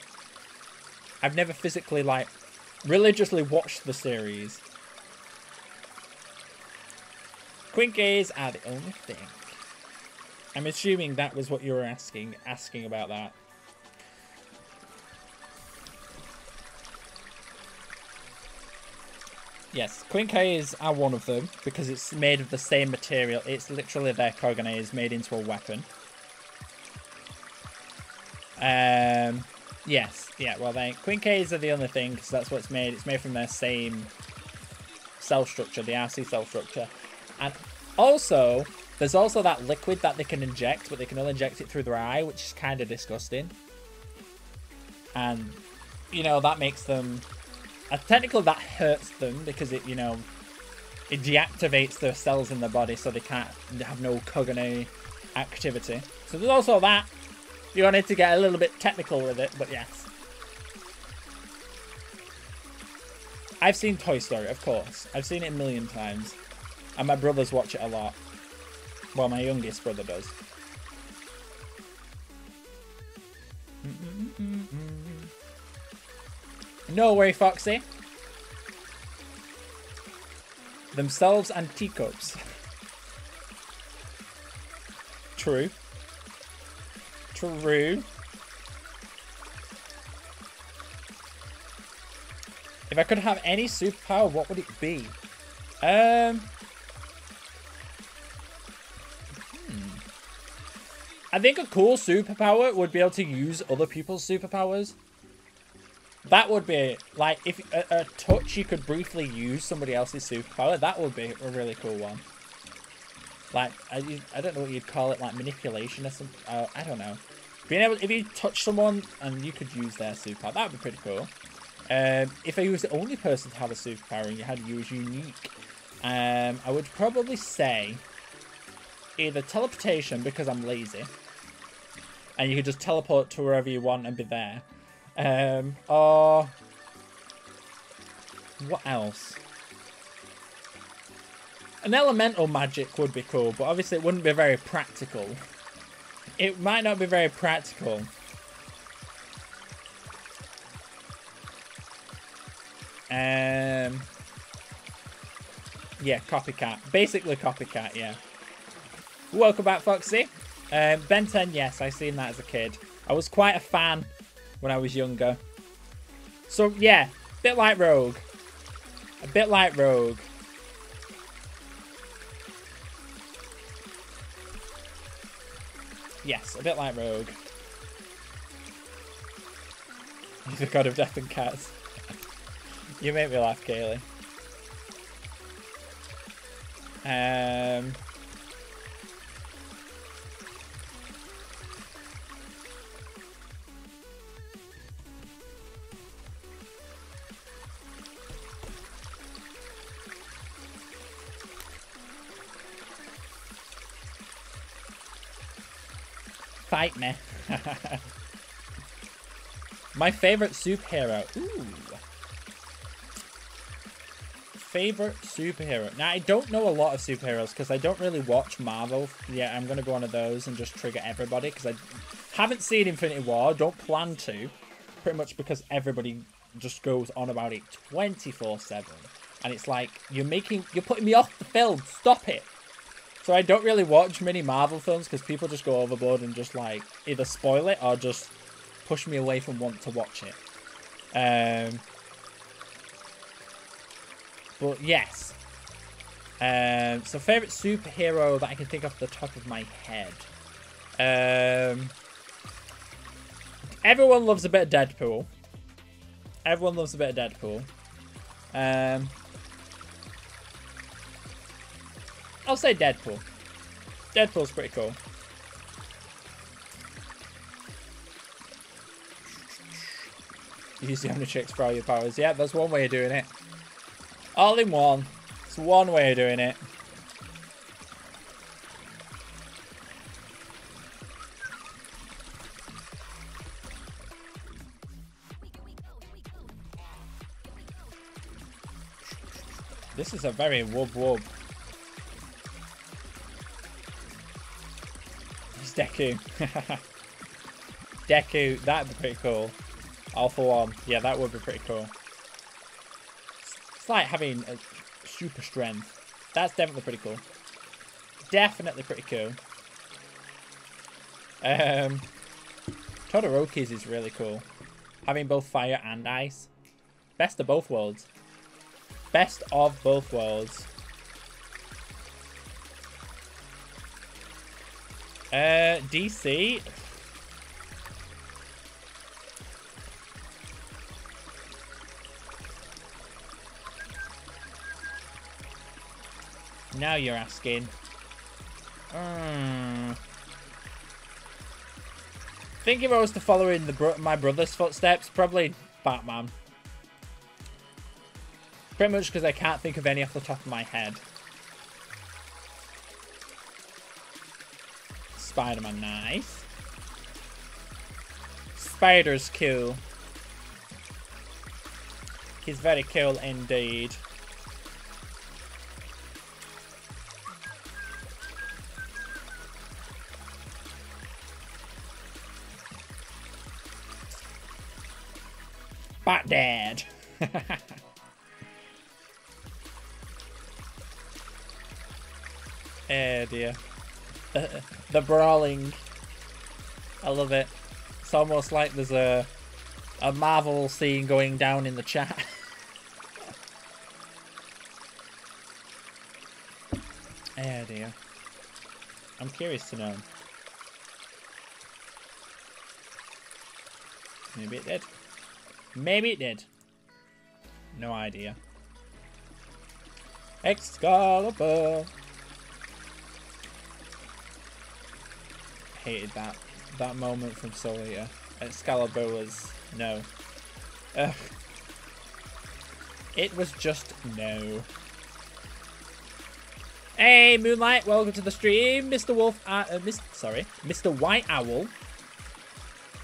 I've never physically, like, religiously watched the series. Quinkays are the only thing. I'm assuming that was what you were asking about that. Yes, Quinkays are one of them because it's made of the same material. It's literally their QnA is made into a weapon. Yes, yeah, well, Quinkays are the only thing because that's what it's made. It's made from their same cell structure, the RC cell structure. And also, there's also that liquid that they can inject, but they can only inject it through their eye, which is kind of disgusting. And, you know, that makes them... technically, that hurts them because it, you know, it deactivates their cells in their body so they can't have no QnA activity. So there's also that. You wanted to get a little bit technical with it, but yes. I've seen Toy Story, of course. I've seen it a million times. And my brothers watch it a lot. Well, my youngest brother does. No worry, Foxy. Themselves and teacups. True. True. If I could have any superpower, what would it be? I think a cool superpower would be able to use other people's superpowers. That would be, like, if a touch you could briefly use somebody else's superpower, that would be a really cool one. Like, I don't know what you'd call it, like manipulation or something. I don't know. Being able, if you touch someone and you could use their superpower, that would be pretty cool. If I was the only person to have a superpower and you had to use unique, I would probably say either teleportation because I'm lazy, and you could just teleport to wherever you want and be there. Or what else? An elemental magic would be cool, but obviously it wouldn't be very practical. It might not be very practical. Yeah, copycat. Basically copycat, yeah. Welcome back, Foxy. Ben 10, yes, I've seen that as a kid. I was quite a fan when I was younger. So, yeah, a bit like Rogue. A bit like Rogue. Yes, a bit like Rogue. He's the god of death and cats. You make me laugh, Kaylee. Fight me. My favorite superhero. Ooh. Favorite superhero. Now, I don't know a lot of superheroes because I don't really watch Marvel. Yeah, I'm going to be one of those and just trigger everybody because I haven't seen Infinity War. Don't plan to. Pretty much because everybody just goes on about it 24/7. And it's like, you're putting me off the film. Stop it. So I don't really watch many Marvel films because people just go overboard and just like either spoil it or just push me away from wanting to watch it. But yes. So favourite superhero that I can think off the top of my head. Everyone loves a bit of Deadpool. Everyone loves a bit of Deadpool. I'll say Deadpool. Deadpool's pretty cool. Use the Omnitrix for all your powers. Yeah, that's one way of doing it. All in one. It's one way of doing it. This is a very wub. It's Deku. Deku, that'd be pretty cool. All for one. Yeah, that would be pretty cool. It's like having a super strength. That's definitely pretty cool. Definitely pretty cool. Todoroki's is really cool. Having both fire and ice. Best of both worlds. Best of both worlds. DC. Now you're asking. Think if I was to follow in my brother's footsteps, probably Batman. Pretty much because I can't think of any off the top of my head. Spider-Man, nice. Spider's cool. He's very cool indeed. Bat Dad. Oh dear. The brawling. I love it. It's almost like there's a Marvel scene going down in the chat. Oh dear. I'm curious to know. Maybe it did. Maybe it did. No idea. Excalibur. Hated that moment from Soul Eater. Excalibur was no. Ugh. It was just no. Hey, Moonlight, welcome to the stream, Mr. Wolf. Mr. White Owl.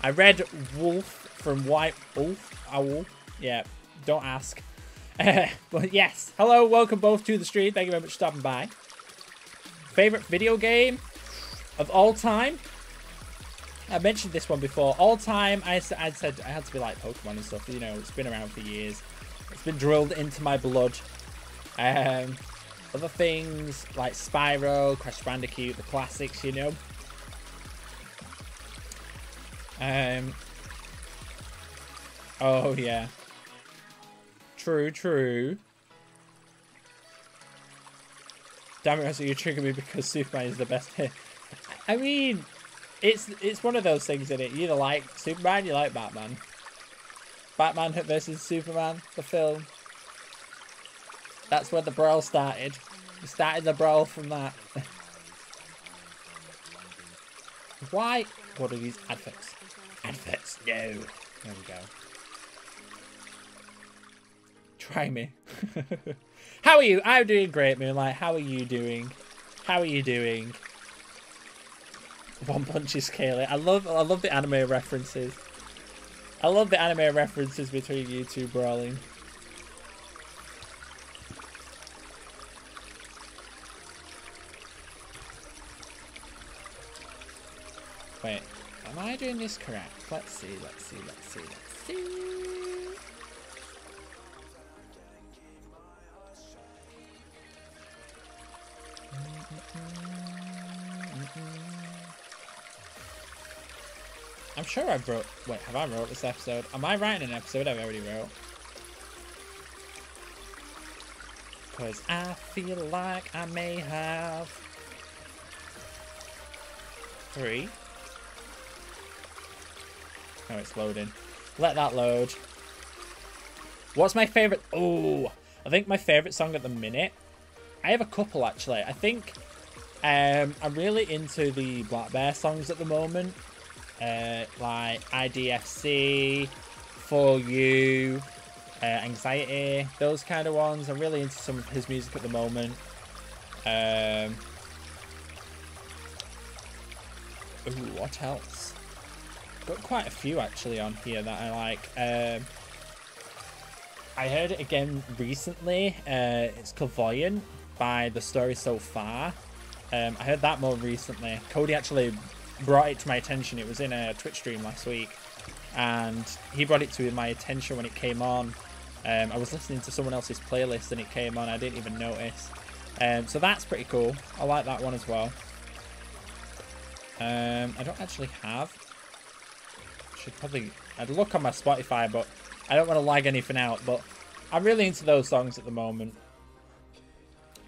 I read Wolf from White Wolf Owl. Yeah, don't ask. But yes, hello, welcome both to the stream. Thank you very much for stopping by. Favorite video game of all time? I mentioned this one before. All time, I said I had to be like Pokemon and stuff. You know, it's been around for years. It's been drilled into my blood. Other things like Spyro, Crash Bandicoot, the classics, you know. Oh, yeah. True, true. Damn it, Russell, you trigger me because Superman is the best hit. I mean, it's one of those things, isn't it? You either like Superman, you like Batman. Batman versus Superman, the film. That's where the brawl started. We started the brawl from that. Why? What are these adverts? Adverts, no. There we go. Try me. How are you? I'm doing great, Moonlight. How are you doing? How are you doing? One Punch is Kaylee. I love the anime references. I love the anime references between you two brawling. Wait, am I doing this correct? Let's see, let's see, let's see, let's see. I'm sure I wrote... Wait, have I wrote this episode? Am I writing an episode I've already wrote? Because I feel like I may have... 3. Oh, it's loading. Let that load. What's my favourite? Oh, I think my favourite song at the minute. I have a couple, actually. I think I'm really into the Black Bear songs at the moment. Like IDFC, For You, Anxiety, those kind of ones. I'm really into some of his music at the moment. Ooh, what else? Got quite a few actually on here that I like. I heard it again recently. It's Clairvoyant by The Story So Far. I heard that more recently. Cody actually brought it to my attention. It was in a Twitch stream last week, and he brought it to my attention when it came on. I was listening to someone else's playlist and it came on. I didn't even notice. So that's pretty cool. I like that one as well. I don't actually have. I'd look on my Spotify, but I don't want to lag anything out. But I'm really into those songs at the moment.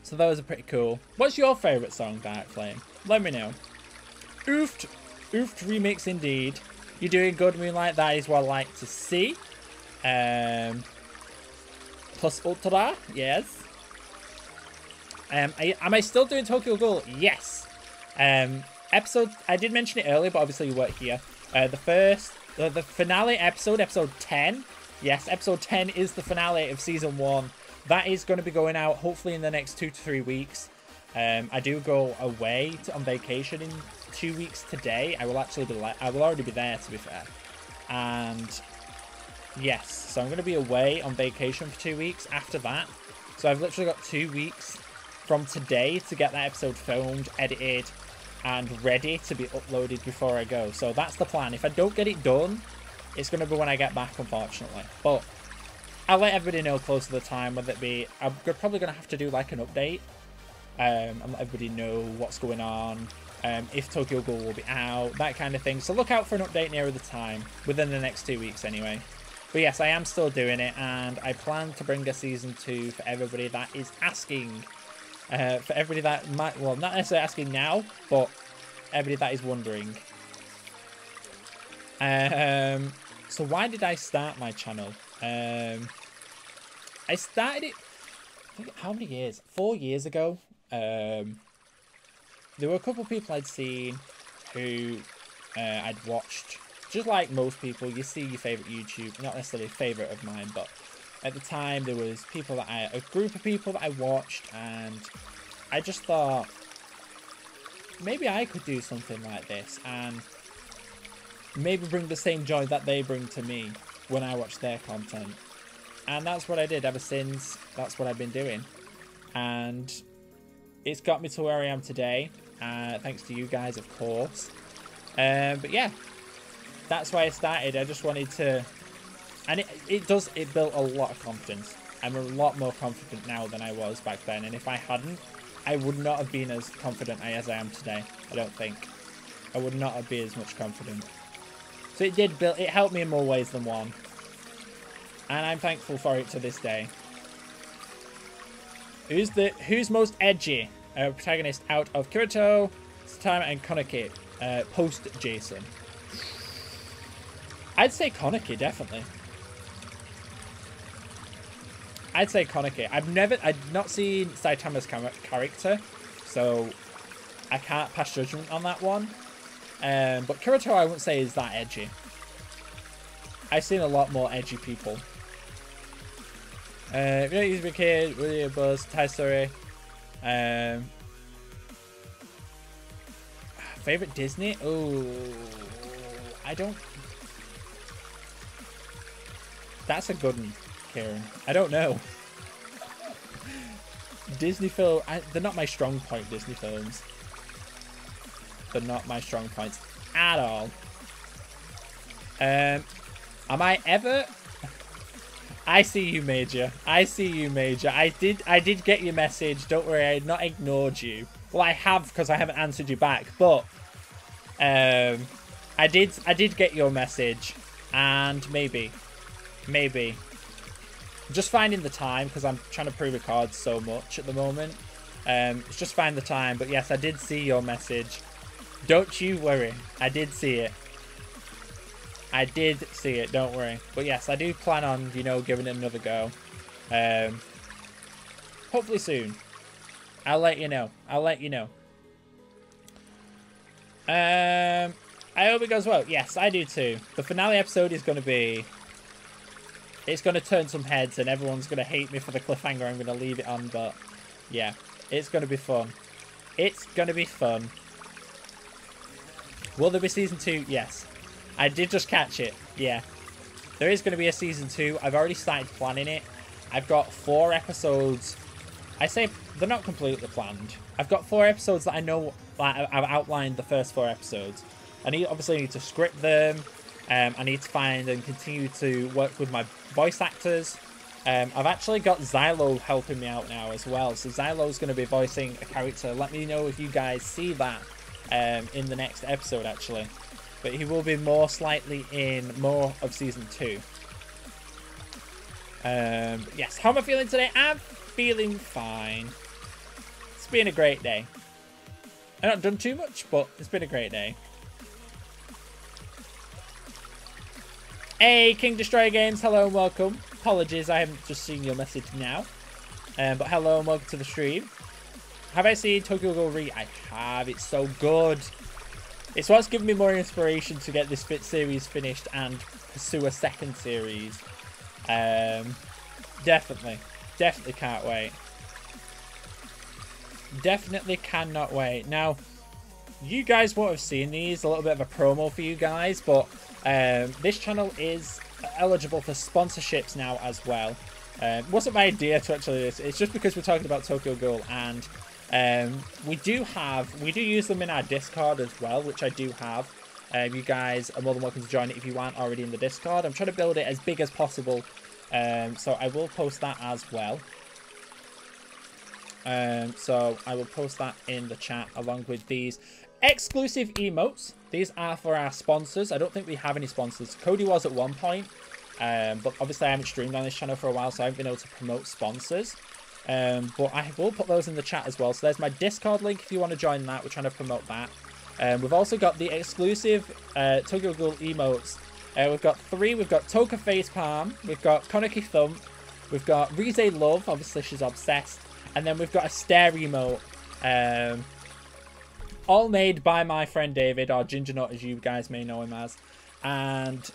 So those are pretty cool. What's your favourite song, Dark Flame? Let me know. Oofed remix indeed. You're doing good, Moonlight. That is what I like to see. Plus Ultra, yes. Am I still doing Tokyo Ghoul? Yes. Episode, I did mention it earlier, but obviously you weren't here. The finale episode, episode 10. Yes, episode 10 is the finale of season 1. That is going to be going out hopefully in the next 2 to 3 weeks. I do go away on vacation in 2 weeks today. I will already be there, to be fair. And yes, so I'm going to be away on vacation for 2 weeks after that. So I've literally got 2 weeks from today to get that episode filmed, edited, and ready to be uploaded before I go. So that's the plan. If I don't get it done, it's going to be when I get back, unfortunately. But I'll let everybody know close to the time, whether it be... I'm probably going to have to do like an update. And let everybody know what's going on. If Tokyo Ghoul will be out, that kind of thing. So look out for an update nearer the time, within the next 2 weeks anyway. But yes, I am still doing it, and I plan to bring a season 2 for everybody that is asking. For everybody that might, well, not necessarily asking now, but everybody that is wondering. So why did I start my channel? I started it, I think, how many years? 4 years ago. There were a couple of people I'd seen who I'd watched. Just like most people, you see your favourite YouTube, not necessarily a favourite of mine, but at the time there was people that a group of people that I watched, and I just thought maybe I could do something like this and maybe bring the same joy that they bring to me when I watch their content. And that's what I did ever since. That's what I've been doing, and it's got me to where I am today, thanks to you guys, of course. But yeah, that's why I started. I just wanted to, and it built a lot of confidence. I'm a lot more confident now than I was back then, and if I hadn't, I would not have been as confident as I am today. I don't think. I would not have been as much confident. So it did build, it helped me in more ways than one. And I'm thankful for it to this day. Who's most edgy protagonist out of Kirito, Satama, and Konaki? Post Jason. I'd say Konaki, definitely. I'd say Konaki. I've not seen Saitama's character, so I can't pass judgment on that one. But Kirito, I wouldn't say is that edgy. I've seen a lot more edgy people. If you don't use a kid, really a buzz, Thai story. Favorite Disney? Oh, I don't. That's a good one, Kieran. I don't know. Disney film. They're not my strong point. Disney films. They're not my strong points at all. Am I ever? I see you, Major. I see you, Major. I did get your message. Don't worry, I had not ignored you. Well, I have because I haven't answered you back. But I did get your message, and maybe just finding the time because I'm trying to pre-record so much at the moment. It's just find the time. But yes, I did see your message. Don't you worry. I did see it. I did see it, don't worry. But yes, I do plan on, you know, giving it another go. Hopefully soon. I'll let you know. I'll let you know. I hope it goes well. Yes, I do too. The finale episode is going to be... It's going to turn some heads and everyone's going to hate me for the cliffhanger I'm going to leave it on. But yeah, it's going to be fun. It's going to be fun. Will there be season 2? Yes. I did just catch it. Yeah. There is going to be a season 2. I've already started planning it. I've got 4 episodes. I say they're not completely planned. I've got 4 episodes that I know, like, I've outlined the first 4 episodes. I obviously need to script them. I need to find and continue to work with my voice actors. I've actually got Xylo helping me out now as well. So Xylo's going to be voicing a character. Let me know if you guys see that in the next episode, actually. But he will be more slightly in more of season 2. Yes, how am I feeling today? I'm feeling fine. It's been a great day. I've not done too much, but it's been a great day. Hey, King Destroyer Games, hello and welcome. Apologies, I haven't just seen your message now. But hello and welcome to the stream. Have I seen Tokyo Ghoul Re? I have, it's so good. It's what's given me more inspiration to get this series finished and pursue a second series. Definitely can't wait. Definitely cannot wait. Now, you guys won't have seen these, a little bit of a promo for you guys, but this channel is eligible for sponsorships now as well. It wasn't my idea to actually do this, it's just because we're talking about Tokyo Ghoul, and we do use them in our Discord as well, which I do have. You guys are more than welcome to join it if you aren't already in the Discord. I'm trying to build it as big as possible, so I will post that as well. So I will post that in the chat along with these exclusive emotes. These are for our sponsors. I don't think we have any sponsors. Cody was at one point, but obviously I haven't streamed on this channel for a while, so I haven't been able to promote sponsors. But I will put those in the chat as well. So there's my Discord link if you want to join that. We're trying to promote that. We've also got the exclusive Tokyo Ghoul emotes. We've got 3. We've got Toka Facepalm. We've got Konaki Thump. We've got Rize Love. Obviously, she's obsessed. And then we've got a stare emote. All made by my friend David, or Ginger Nut as you guys may know him as. And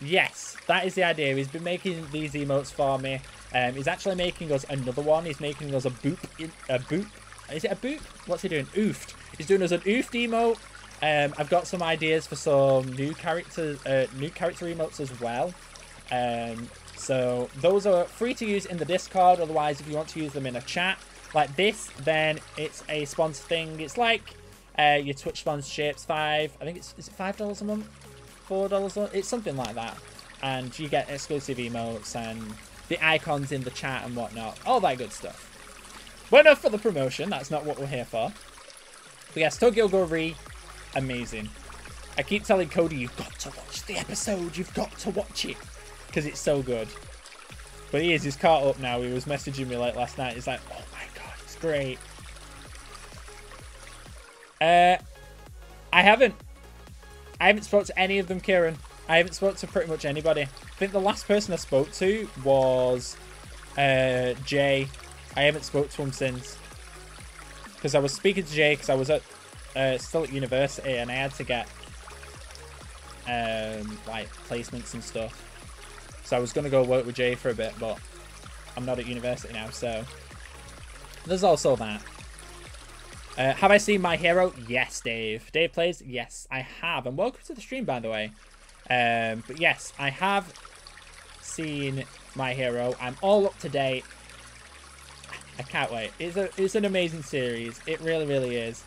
yes, that is the idea. He's been making these emotes for me. He's actually making us another one. He's making us a boop. Is it a boop? What's he doing? Oofed. He's doing us an oofed emote. I've got some ideas for some new character emotes as well. So those are free to use in the Discord. Otherwise, if you want to use them in a chat like this, then it's a sponsor thing. It's like your Twitch sponsorships. I think is it $5 a month? $4 a month? It's something like that. And you get exclusive emotes and the icons in the chat and whatnot. All that good stuff. But enough for the promotion. That's not what we're here for. But yes, Tokyo Ghoul Re, amazing. I keep telling Cody, you've got to watch the episode. You've got to watch it. Because it's so good. But he's caught up now. He was messaging me like last night. He's like, oh my god, it's great. I haven't spoke to any of them, Kieran. I haven't spoke to pretty much anybody. I think the last person I spoke to was Jay. I haven't spoke to him since. Because I was speaking to Jay because I was still at university and I had to get like placements and stuff. So I was going to go work with Jay for a bit, but I'm not at university now, so there's also that. Have I seen My Hero? Yes, Dave. Dave plays? Yes, I have. And welcome to the stream, by the way. But yes, I have seen My Hero. I'm all up to date. I can't wait. It's an amazing series. It really, really is.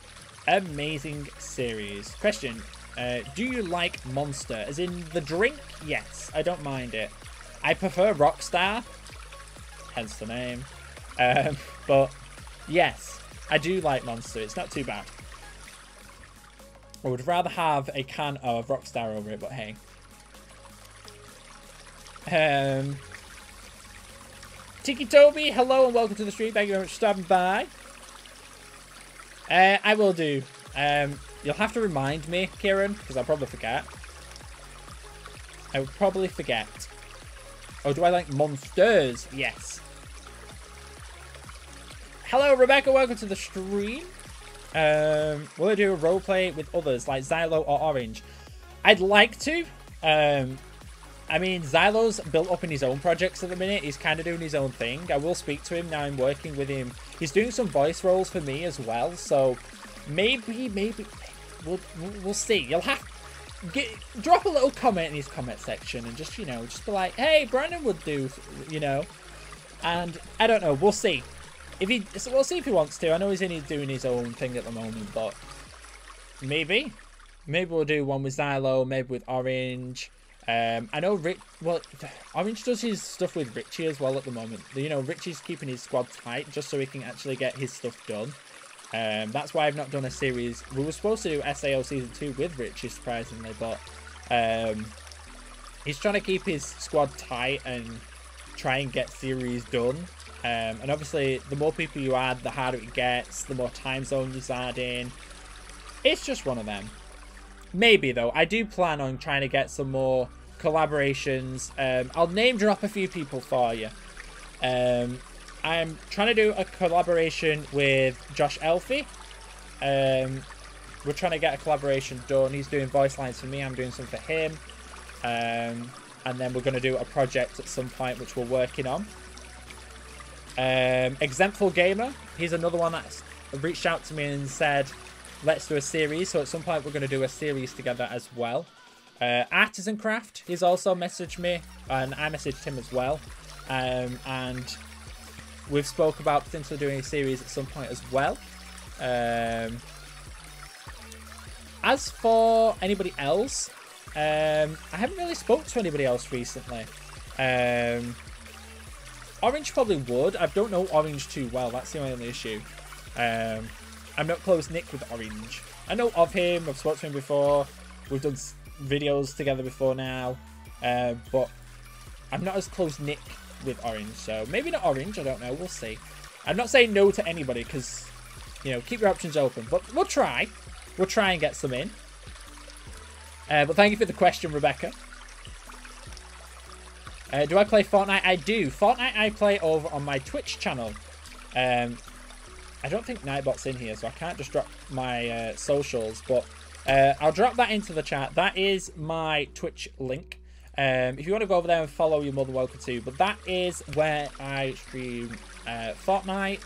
Amazing series. Question. Do you like Monster? As in the drink? Yes, I don't mind it. I prefer Rockstar. Hence the name. But yes, I do like Monster. It's not too bad. I would rather have a can of Rockstar over it, but hey. Tiki Toby, hello and welcome to the stream. Thank you very much for stopping by. I will do. You'll have to remind me, Kieran, because I'll probably forget. I would probably forget. Oh, do I like monsters? Yes. Hello, Rebecca. Welcome to the stream. Will I do a roleplay with others, like Xylo or Orange? I'd like to. I mean, Xylo's built up in his own projects at the minute. He's kind of doing his own thing. I will speak to him now. I'm working with him. He's doing some voice roles for me as well. So maybe we'll see. You'll have drop a little comment in his comment section and just, you know, just be like, hey, Brandon would do, you know. And I don't know. We'll see. We'll see if he wants to. I know he's doing his own thing at the moment, but maybe we'll do one with Xylo, maybe with Orange. I know Orange does his stuff with Richie as well at the moment. You know, Richie's keeping his squad tight just so he can actually get his stuff done. That's why I've not done a series. We were supposed to do SAO Season 2 with Richie, surprisingly, but he's trying to keep his squad tight and try and get series done. And obviously, the more people you add, the harder it gets, the more time zones you add in. It's just one of them. Maybe, though. I do plan on trying to get some more collaborations. I'll name drop a few people for you. I'm trying to do a collaboration with Josh Elfie. We're trying to get a collaboration done. He's doing voice lines for me. I'm doing some for him. And then we're going to do a project at some point, which we're working on. Exemptful Gamer. He's another one that's reached out to me and said, let's do a series. So at some point, we're going to do a series together as well. Artisan Craft. He's also messaged me. And I messaged him as well. And we've spoke about potentially doing a series at some point as well. As for anybody else, I haven't really spoke to anybody else recently. Orange probably would. I don't know Orange too well. That's the only issue. I'm not close-knit with Orange. I know of him. I've spoken to him before. We've done videos together before now. But I'm not as close-knit with Orange. So maybe not Orange. I don't know. We'll see. I'm not saying no to anybody because, you know, keep your options open. But we'll try. We'll try and get some in. But thank you for the question, Rebecca. Do I play Fortnite? I do. Fortnite I play over on my Twitch channel. I don't think Nightbot's in here, so I can't just drop my socials. But I'll drop that into the chat. That is my Twitch link. If you want to go over there and follow, you're more than welcome to. But that is where I stream Fortnite.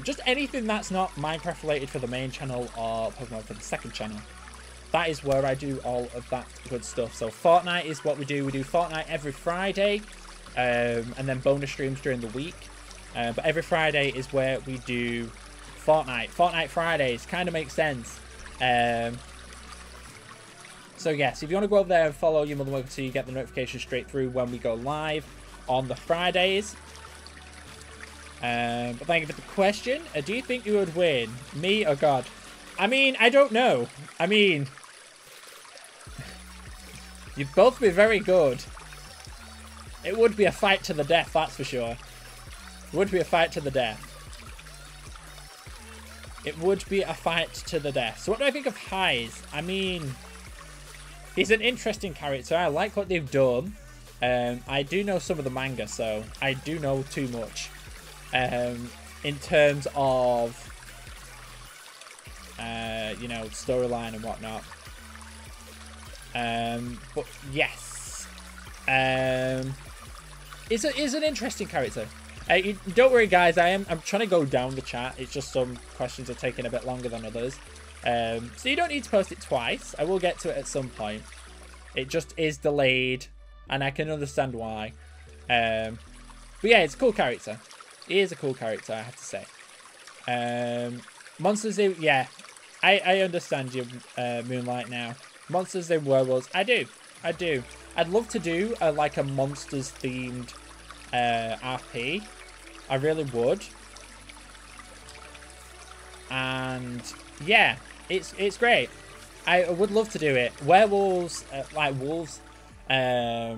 Just anything that's not Minecraft related for the main channel or Pokemon for the second channel. That is where I do all of that good stuff. So Fortnite is what we do. We do Fortnite every Friday. And then bonus streams during the week. But every Friday is where we do Fortnite. Fortnite Fridays. Kind of makes sense. So yes, if you want to go over there and follow, you're more than welcome to. You get the notification straight through when we go live on the Fridays. But thank you for the question. Do you think you would win? Me or God? I mean, I don't know. I mean, You'd both be very good. It would be a fight to the death, that's for sure. It would be a fight to the death. It would be a fight to the death. So what do I think of Heiss? I mean, he's an interesting character. I like what they've done. I do know some of the manga, so I do know too much. In terms of, you know, storyline and whatnot. But yes. Is an interesting character. Don't worry, guys. I'm trying to go down the chat. It's just some questions are taking a bit longer than others. So you don't need to post it twice. I will get to it at some point. It just is delayed, and I can understand why. But yeah, it's a cool character. He is a cool character, I have to say. Monsters, yeah, I understand you, Moonlight. Now, Monsters and Werewolves. I do. I'd love to do like a monsters themed RP. I really would. And yeah, it's great. I would love to do it. Werewolves, like wolves. I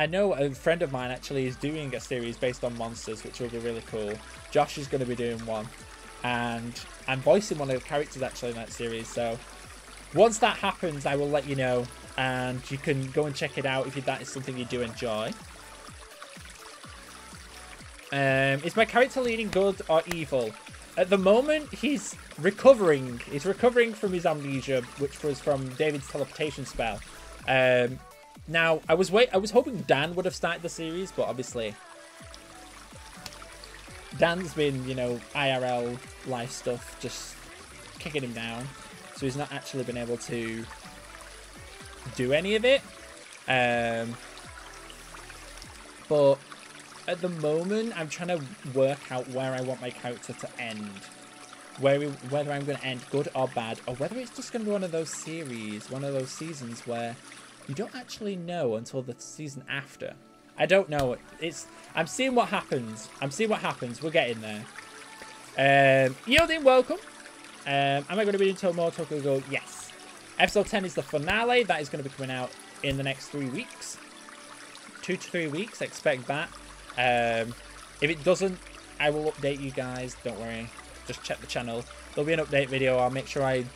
know a friend of mine actually is doing a series based on monsters, which will be really cool. Josh is going to be doing one, and I'm voicing one of the characters actually in that series. So once that happens, I will let you know, and you can go and check it out if that is something you do enjoy. Is my character leading good or evil? At the moment, he's recovering. He's recovering from his amnesia, which was from David's teleportation spell. Now, I was hoping Dan would have started the series, but obviously Dan's been, you know, IRL life stuff just kicking him down, so he's not actually been able to do any of it. But at the moment, I'm trying to work out where I want my character to end. Whether I'm going to end good or bad, or whether it's just going to be one of those series, one of those seasons where you don't actually know until the season after. I don't know. I'm seeing what happens. We're getting there. Yielding, welcome. Am I going to be doing more Tokyo Ghoul? Yes. Episode 10 is the finale. That is going to be coming out in the next 3 weeks. 2 to 3 weeks. Expect that. If it doesn't, I will update you guys. Don't worry. Just check the channel. There'll be an update video. I'll make sure I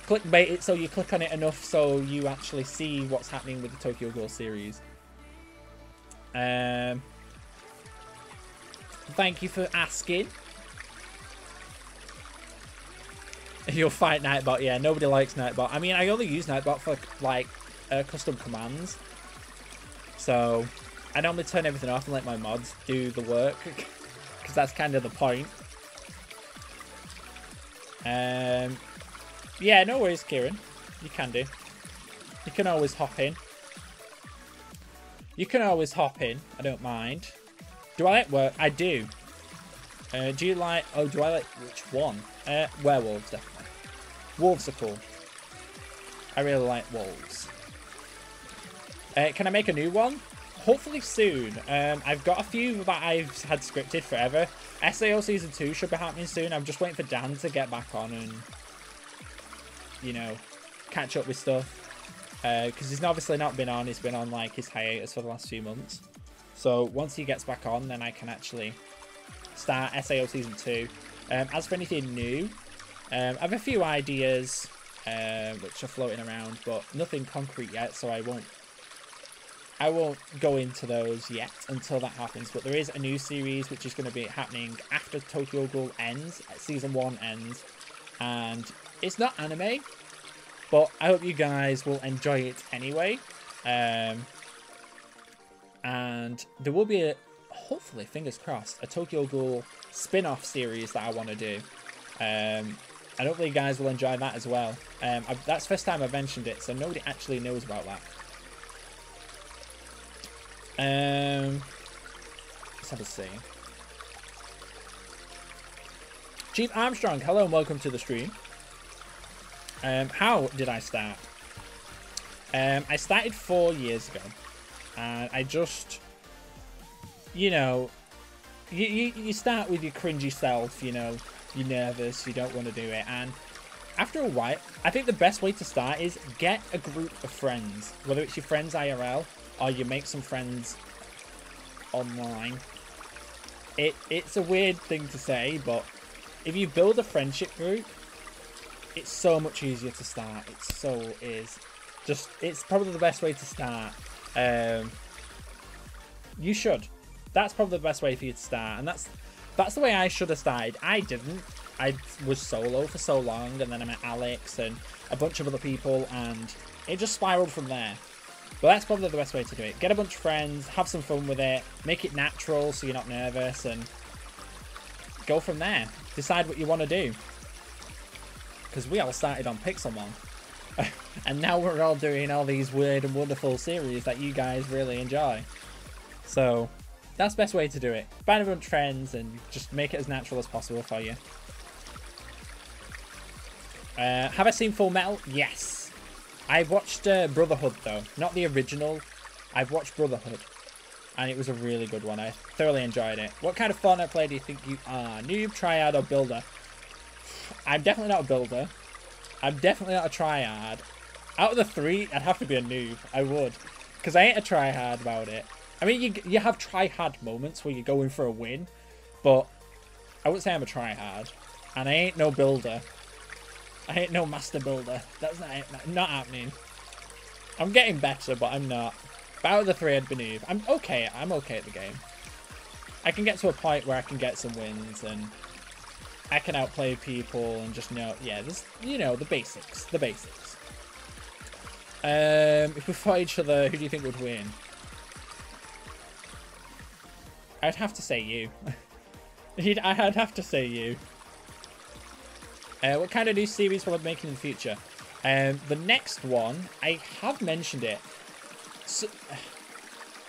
clickbait it so you click on it enough so you actually see what's happening with the Tokyo Ghoul series. Thank you for asking. You'll fight Nightbot. Yeah, nobody likes Nightbot. I mean, I only use Nightbot for like custom commands. So I normally turn everything off and let my mods do the work, because that's kind of the point. Yeah, no worries, Kieran. You can do. You can always hop in. I don't mind. Do I like work? I do. Do you like... Oh, do I like... Which one? Werewolves, definitely. Wolves are cool. I really like wolves. Can I make a new one? Hopefully soon. I've got a few that I've had scripted forever. SAO Season 2 should be happening soon. I'm just waiting for Dan to get back on and, you know, catch up with stuff. Because he's obviously not been on. He's been on, like, his hiatus for the last few months. So once he gets back on, then I can actually start SAO Season 2. As for anything new, I have a few ideas which are floating around, but nothing concrete yet, so I won't go into those yet until that happens. But there is a new series which is going to be happening after Tokyo Ghoul ends, Season 1 ends. And it's not anime, but I hope you guys will enjoy it anyway. And there will be, hopefully, fingers crossed, a Tokyo Ghoul spin-off series that I want to do. And hopefully you guys will enjoy that as well. That's the first time I've mentioned it, so nobody actually knows about that. Let's have a see. Chief Armstrong, hello and welcome to the stream. How did I start? I started 4 years ago, and I just, you know, you start with your cringy self, you know, you're nervous, you don't want to do it, and after a while, I think the best way to start is get a group of friends, whether it's your friends IRL or you make some friends online. It's a weird thing to say, but if you build a friendship group, it's so much easier to start. It so is. It's probably the best way to start. You should. That's probably the best way for you to start, and that's the way I should have started. I didn't. I was solo for so long, and then I met Alex and a bunch of other people, and it just spiraled from there. But that's probably the best way to do it. Get a bunch of friends, have some fun with it, make it natural so you're not nervous, and go from there. Decide what you want to do. Because we all started on Pixelmon. And now we're all doing all these weird and wonderful series that you guys really enjoy. So that's the best way to do it. Find a bunch of friends and just make it as natural as possible for you. Have I seen Full Metal? Yes. I've watched Brotherhood though, not the original. I've watched Brotherhood, and it was a really good one. I thoroughly enjoyed it. What kind of Fortnite player do you think you are? Noob, triad, or builder? I'm definitely not a builder. I'm definitely not a triad. Out of the three, I'd have to be a noob. I would, because I ain't a tryhard about it. I mean, you have tryhard moments where you're going for a win, but I wouldn't say I'm a tryhard, and I ain't no builder. I ain't no master builder. That's not happening. I'm getting better, but I'm not. But out of the three, I'd be noob. I'm okay. I'm okay at the game. I can get to a point where I can get some wins, and I can outplay people, and just know, yeah, there's, you know, the basics. The basics. If we fought each other, who do you think would win? I'd have to say you. I'd have to say you. What kind of new series will I be making in the future? The next one, I have mentioned it. So,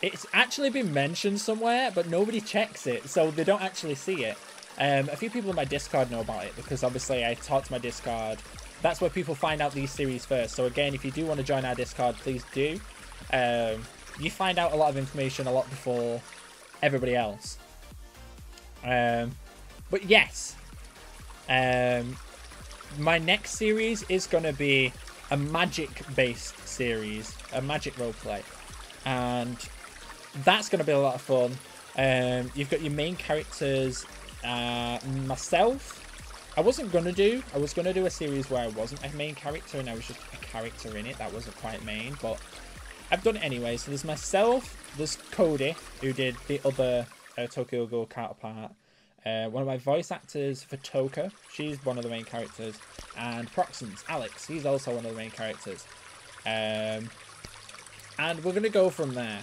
it's actually been mentioned somewhere, but nobody checks it, so they don't actually see it. A few people in my Discord know about it, because obviously I talk to my Discord. That's where people find out these series first. So again, if you do want to join our Discord, please do. You find out a lot of information a lot before everybody else. But yes. My next series is going to be a magic-based series, a magic roleplay, and that's going to be a lot of fun. You've got your main characters, myself. I was going to do a series where I wasn't a main character and I was just a character in it that wasn't quite main, but I've done it anyway. So there's myself, there's Cody, who did the other Tokyo Ghoul counterpart. One of my voice actors for Toka, she's one of the main characters, and Proxence, Alex, he's also one of the main characters. And we're going to go from there.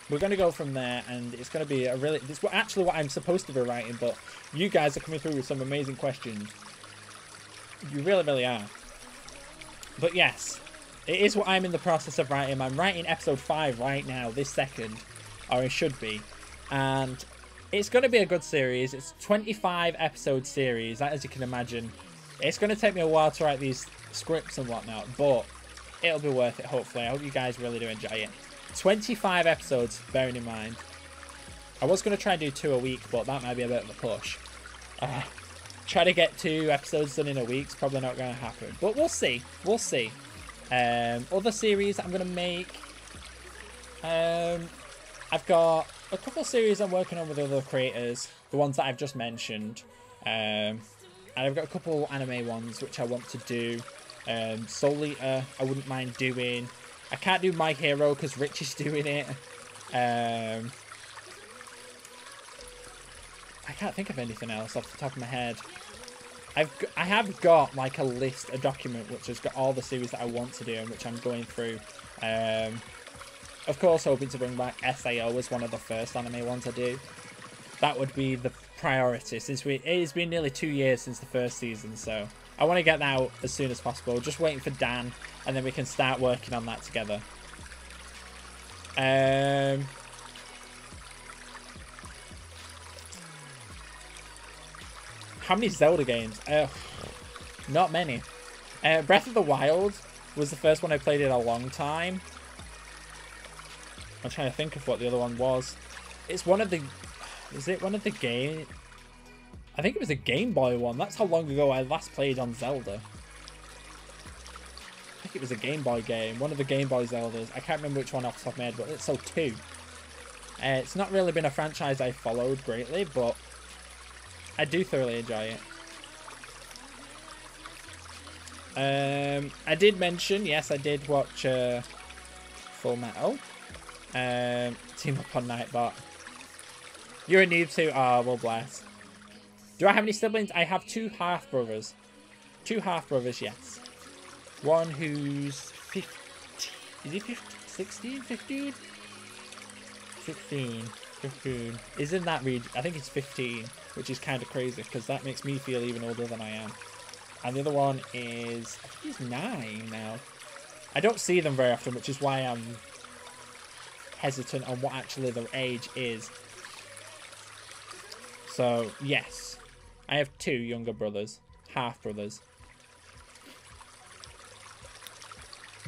We're going to go from there, and it's going to be a really... This is actually what I'm supposed to be writing, but you guys are coming through with some amazing questions. You really, really are. But yes, it is what I'm in the process of writing. I'm writing episode 5 right now, this second, or I should be. And it's going to be a good series. It's a 25 episode series, as you can imagine. It's going to take me a while to write these scripts and whatnot, but it'll be worth it, hopefully. I hope you guys really do enjoy it. 25 episodes, bearing in mind. I was going to try and do 2 a week, but that might be a bit of a push. Try to get 2 episodes done in a week's probably not going to happen, but we'll see. We'll see. Other series I'm going to make. I've got a couple series I'm working on with other creators, the ones that I've just mentioned. And I've got a couple anime ones which I want to do. Soul Eater, I wouldn't mind doing. I can't do My Hero because Rich is doing it. I can't think of anything else off the top of my head. I have got like a list, a document which has got all the series that I want to do and which I'm going through. Of course, hoping to bring back SAO as one of the first anime ones I do. That would be the priority, since it's been nearly 2 years since the first season, so I want to get that out as soon as possible. Just waiting for Dan, and then we can start working on that together. How many Zelda games? Not many. Breath of the Wild was the first one I played in a long time. I'm trying to think of what the other one was. It's one of the... Is it one of the game... I think it was a Game Boy one. That's how long ago I last played on Zelda. think it was a Game Boy game, one of the Game Boy Zeldas. I can't remember which one off the top of my head, but it's so 2. It's not really been a franchise I followed greatly, but I do thoroughly enjoy it. I did mention, yes, I did watch Full Metal. Team Up on Nightbot. You're a noob too? Oh, well, bless. Do I have any siblings? I have 2 half-brothers. 2 half-brothers, yes. One who's 15. Is he 15? 16? 15? 16. 15. Is in that region. I think it's 15, which is kind of crazy because that makes me feel even older than I am. And the other one is, I think he's 9 now. I don't see them very often, which is why I'm hesitant on what actually their age is. So, yes. I have 2 younger brothers. Half-brothers.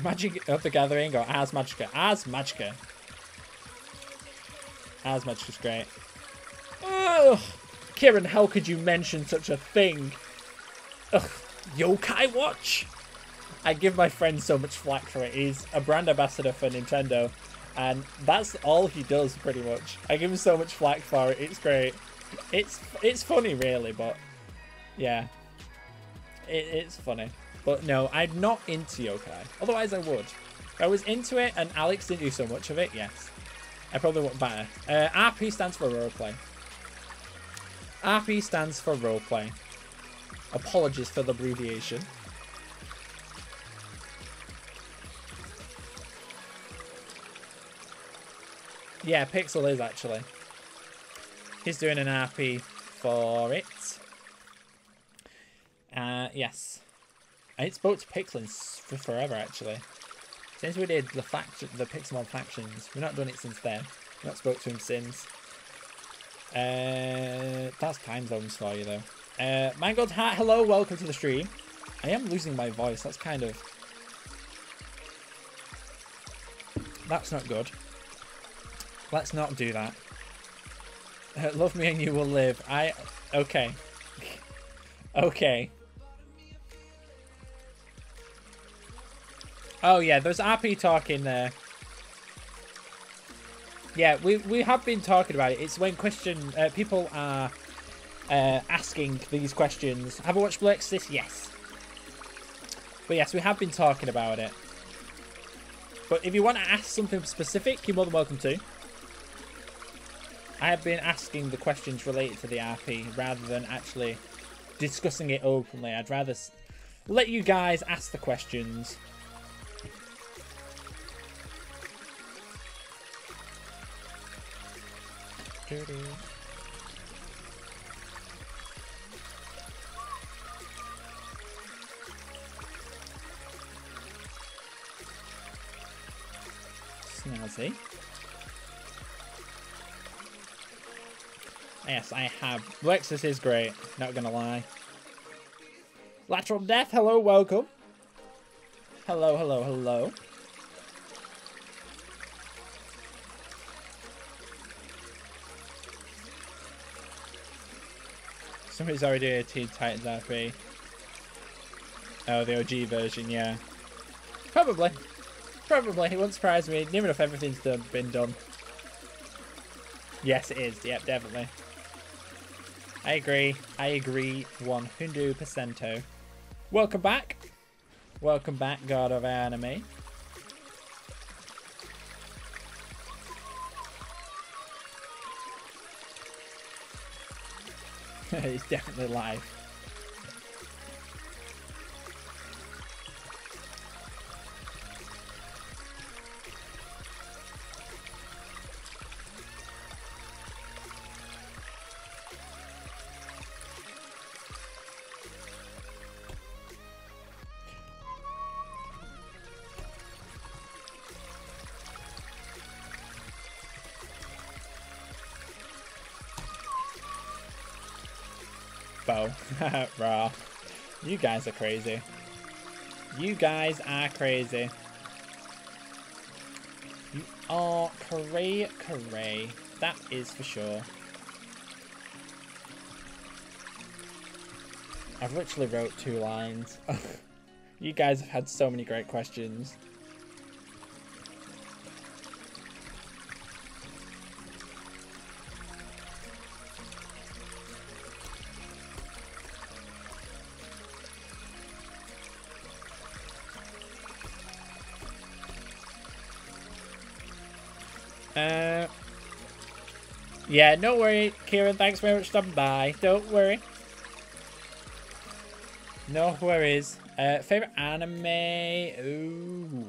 Magic of the Gathering or Ars Magica? Ars Magica. Ars Magica's great. Ugh! Kieran, how could you mention such a thing? Ugh. Yokai Watch? I give my friend so much flack for it. He's a brand ambassador for Nintendo. And that's all he does, pretty much. I give him so much flack for it. It's great. It's funny, really, but yeah, it's funny. But no, I'm not into yokai. Otherwise, I would. If I was into it and Alex didn't do so much of it, yes, I probably wouldn't better. RP stands for roleplay. RP stands for roleplay. Apologies for the abbreviation. Yeah, Pixel is actually. He's doing an RP for it. Yes. I ain't spoke to Pixel for forever, actually. Since we did the Pixelmon factions. We've not done it since then. We've not spoke to him since. That's time zones for you, though. Mangold Heart, hello, welcome to the stream. I am losing my voice. That's kind of... That's not good. Let's not do that. Love me and you will live. Okay. Okay. Oh yeah, there's RP talking there. Yeah, we have been talking about it. It's when people are asking these questions. Have I watched Blue Exorcist? Yes. But yes, we have been talking about it. But if you want to ask something specific, you're more than welcome to. I have been asking the questions related to the RP rather than actually discussing it openly. I'd rather let you guys ask the questions. Snazzy. Yes, I have. Lexus is great, not gonna lie. Lateral Death, hello, welcome. Hello, hello, hello. Somebody's already a Teen Titans RP. Oh, the OG version, yeah. Probably. Probably, it wouldn't surprise me. Near enough everything's been done. Yes, it is. Yep, definitely. I agree. I agree 100%. Welcome back. Welcome back, God of Anime. It's definitely live. Bo. Raw. You guys are crazy. You guys are crazy. You are cray. That is for sure. I've literally wrote 2 lines. You guys have had so many great questions. Yeah, no worry, Kieran. Thanks very much for stopping by. Don't worry. No worries. Favorite anime? Ooh.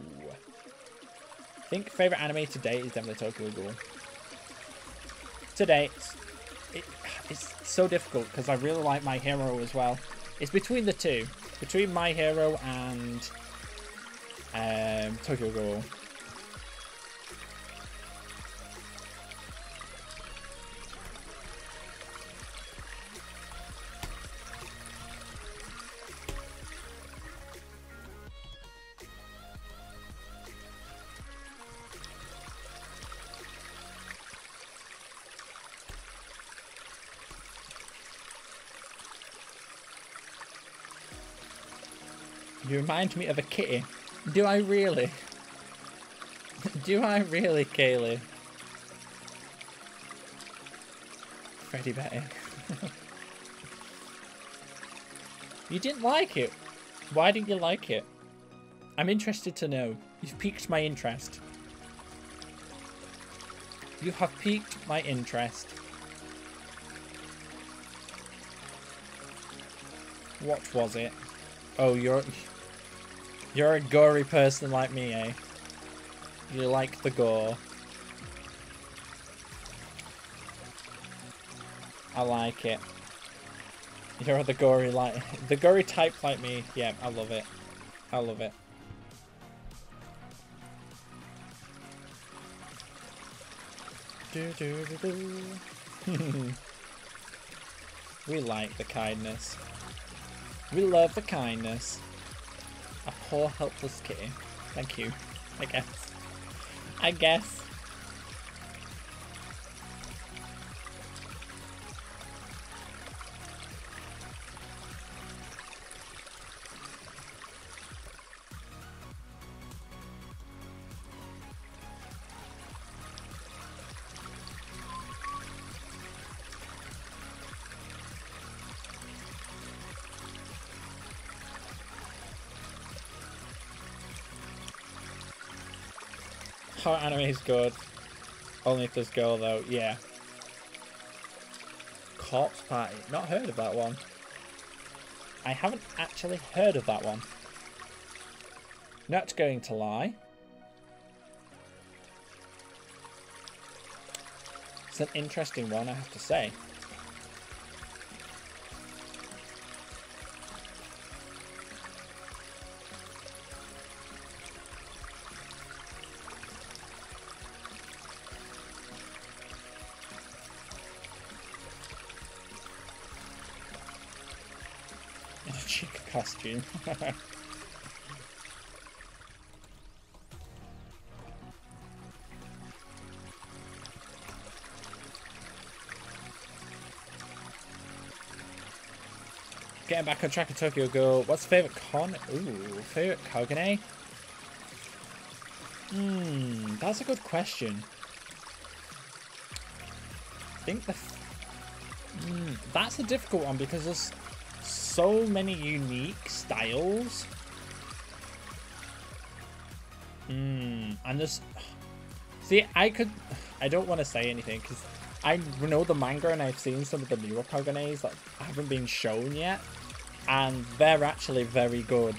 I think favorite anime to date is definitely Tokyo Ghoul. To date, it's so difficult because I really like My Hero as well. It's between the two, between My Hero and Tokyo Ghoul. You remind me of a kitty. Do I really? Do I really, Kaylee? Freddy Betty. You didn't like it? Why didn't you like it? I'm interested to know. You've piqued my interest. You have piqued my interest. What was it? Oh, you're a gory person like me, eh? You like the gore. I like it. You're the gory type like me. Yeah, I love it. I love it. We like the kindness. We love the kindness. A poor helpless kitty. Thank you. I guess. I guess. Horror anime is good. Only if there's girl though, yeah. Corpse Party. Not heard of that one. I haven't actually heard of that one. Not going to lie. It's an interesting one, I have to say. Costume. Getting back on track of Tokyo Ghoul. What's favourite con? Ooh, favourite QnA? That's a good question. I think that's a difficult one because there's so many unique styles. And there's... See, I don't want to say anything because I know the manga and I've seen some of the newer QnAs that haven't been shown yet. And they're actually very good.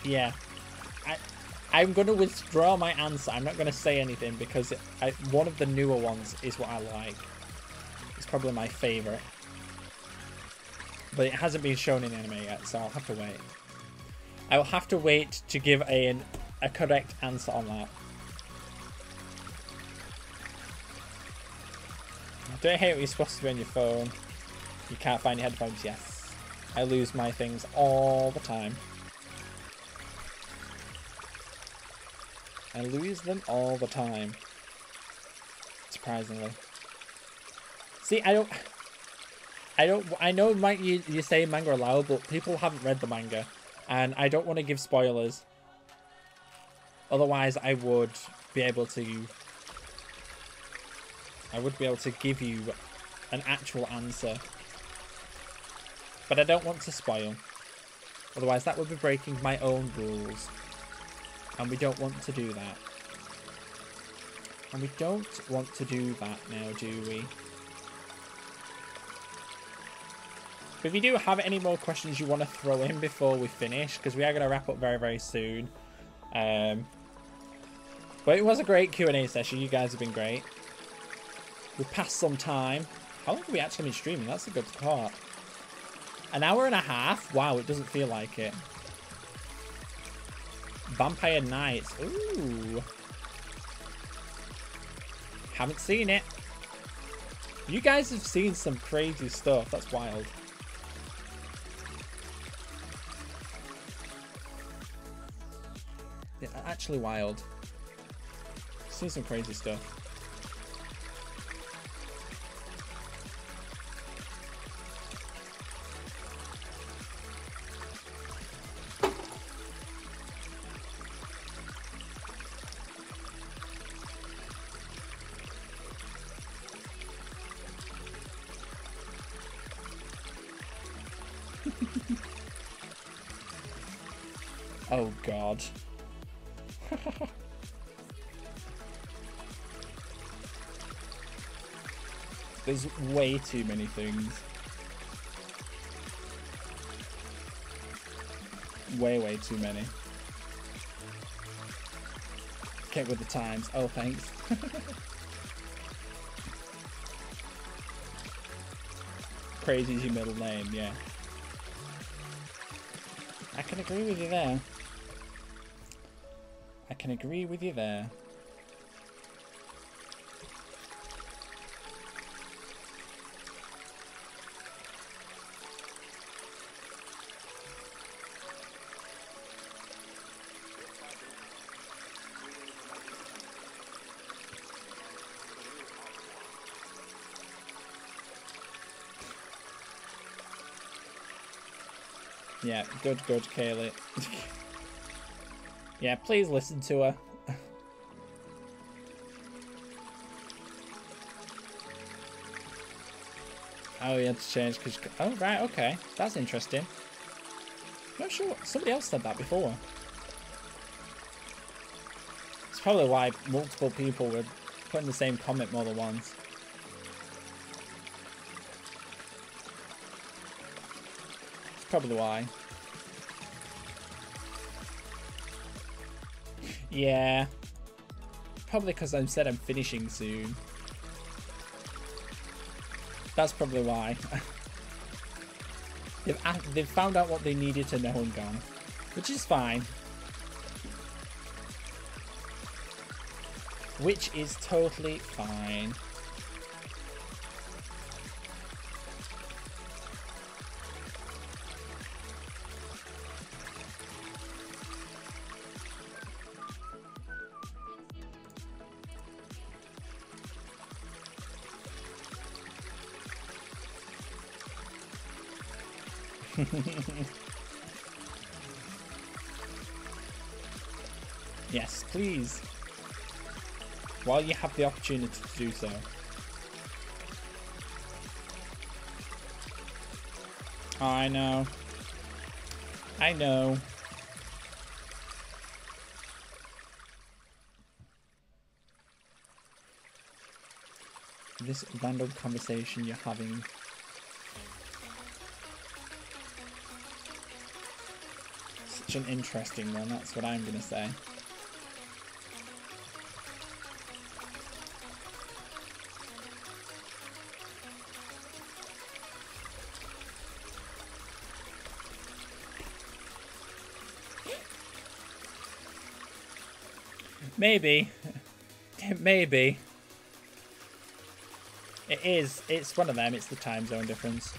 Yeah. I'm going to withdraw my answer. I'm not going to say anything because one of the newer ones is what I like. It's probably my favourite. But it hasn't been shown in anime yet, so I'll have to wait. I will have to wait to give a correct answer on that. Don't hate what you're supposed to do on your phone. You can't find your headphones. Yes. I lose my things all the time. I lose them all the time. Surprisingly. See, I know you say manga allowed, but people haven't read the manga, and I don't want to give spoilers. Otherwise, I would be able to give you an actual answer. But I don't want to spoil. Otherwise, that would be breaking my own rules. And we don't want to do that. And we don't want to do that now, do we? But if you do have any more questions you want to throw in before we finish, because we are going to wrap up very, very soon. But it was a great Q&A session. You guys have been great. We passed some time. How long have we actually been streaming? That's a good part. An hour and a half? Wow, it doesn't feel like it. Vampire Nights. Ooh. Haven't seen it. You guys have seen some crazy stuff. That's wild. Yeah, actually wild. Seen some crazy stuff. Oh God. There's way too many things. Way too many. Get with the times. Oh, thanks. Crazy's your middle name, yeah. I can agree with you there. I can agree with you there. Yeah, good, Kaylee. Yeah, please listen to her. Oh, you had to change because... Oh, right, okay. That's interesting. Not sure. Somebody else said that before. It's probably why multiple people were putting the same comment more than once. It's probably why. Yeah. Probably because I said I'm finishing soon. That's probably why. They've found out what they needed to know and gone. Which is fine. Which is totally fine. Yes, please. While you have the opportunity to do so. Oh, I know. I know. This random conversation you're having. Such an interesting one, that's what I'm gonna say. Maybe. Maybe. It is. It's one of them. It's the time zone difference.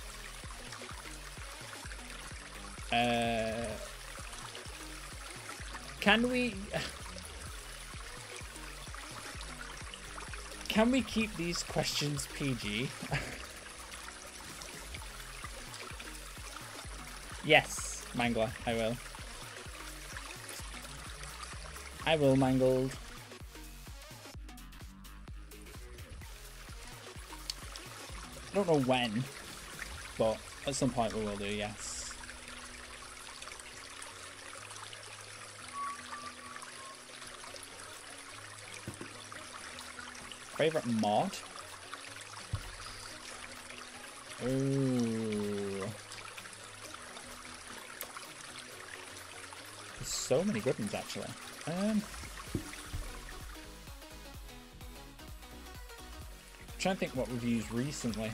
Can we keep these questions PG? Yes, Mangler, I will. I will, Mangled. I don't know when, but at some point we will do, yes. Favorite mod? Ooh. There's so many good ones, actually. I'm trying to think what we've used recently.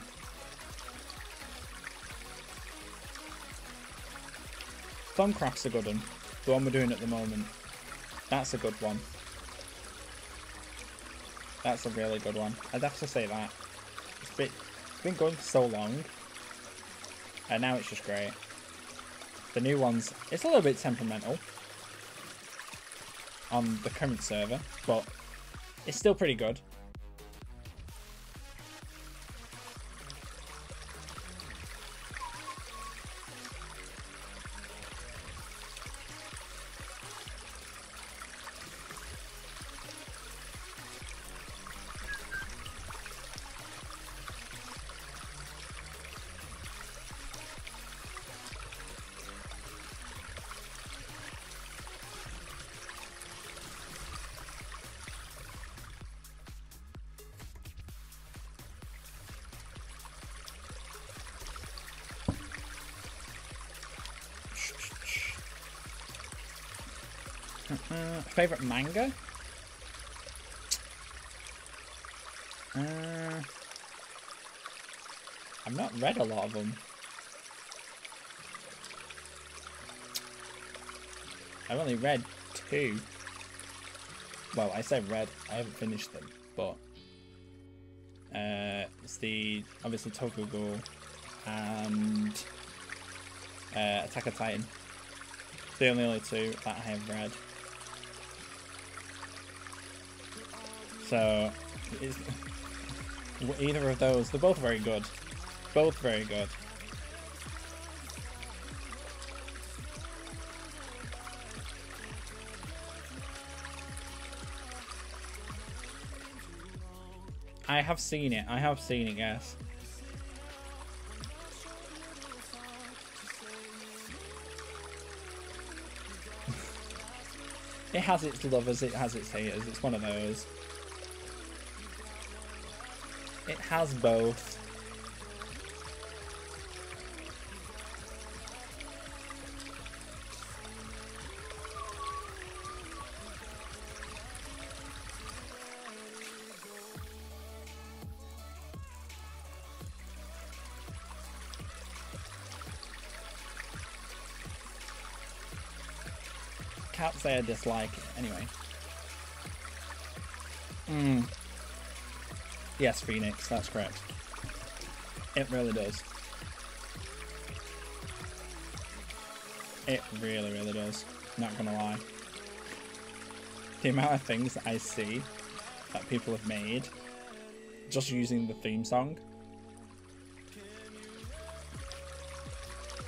Thumbcraft's a good one. The one we're doing at the moment. That's a good one. That's a really good one. I'd have to say that. It's been going for so long. And now it's just great. The new ones, it's a little bit temperamental on the current server, but it's still pretty good. Favorite manga? I've not read a lot of them. I've only read 2. Well, I say read, I haven't finished them, but it's the obviously Tokyo Ghoul and Attack on Titan. The only 2 that I have read. So, either of those, they're both very good. Both very good. I have seen it, yes. It has its lovers, it has its haters, it's one of those. It has both. Can't say I dislike it, anyway. Yes, Phoenix, that's correct. It really does. It really, really does. Not gonna lie. The amount of things that I see that people have made just using the theme song,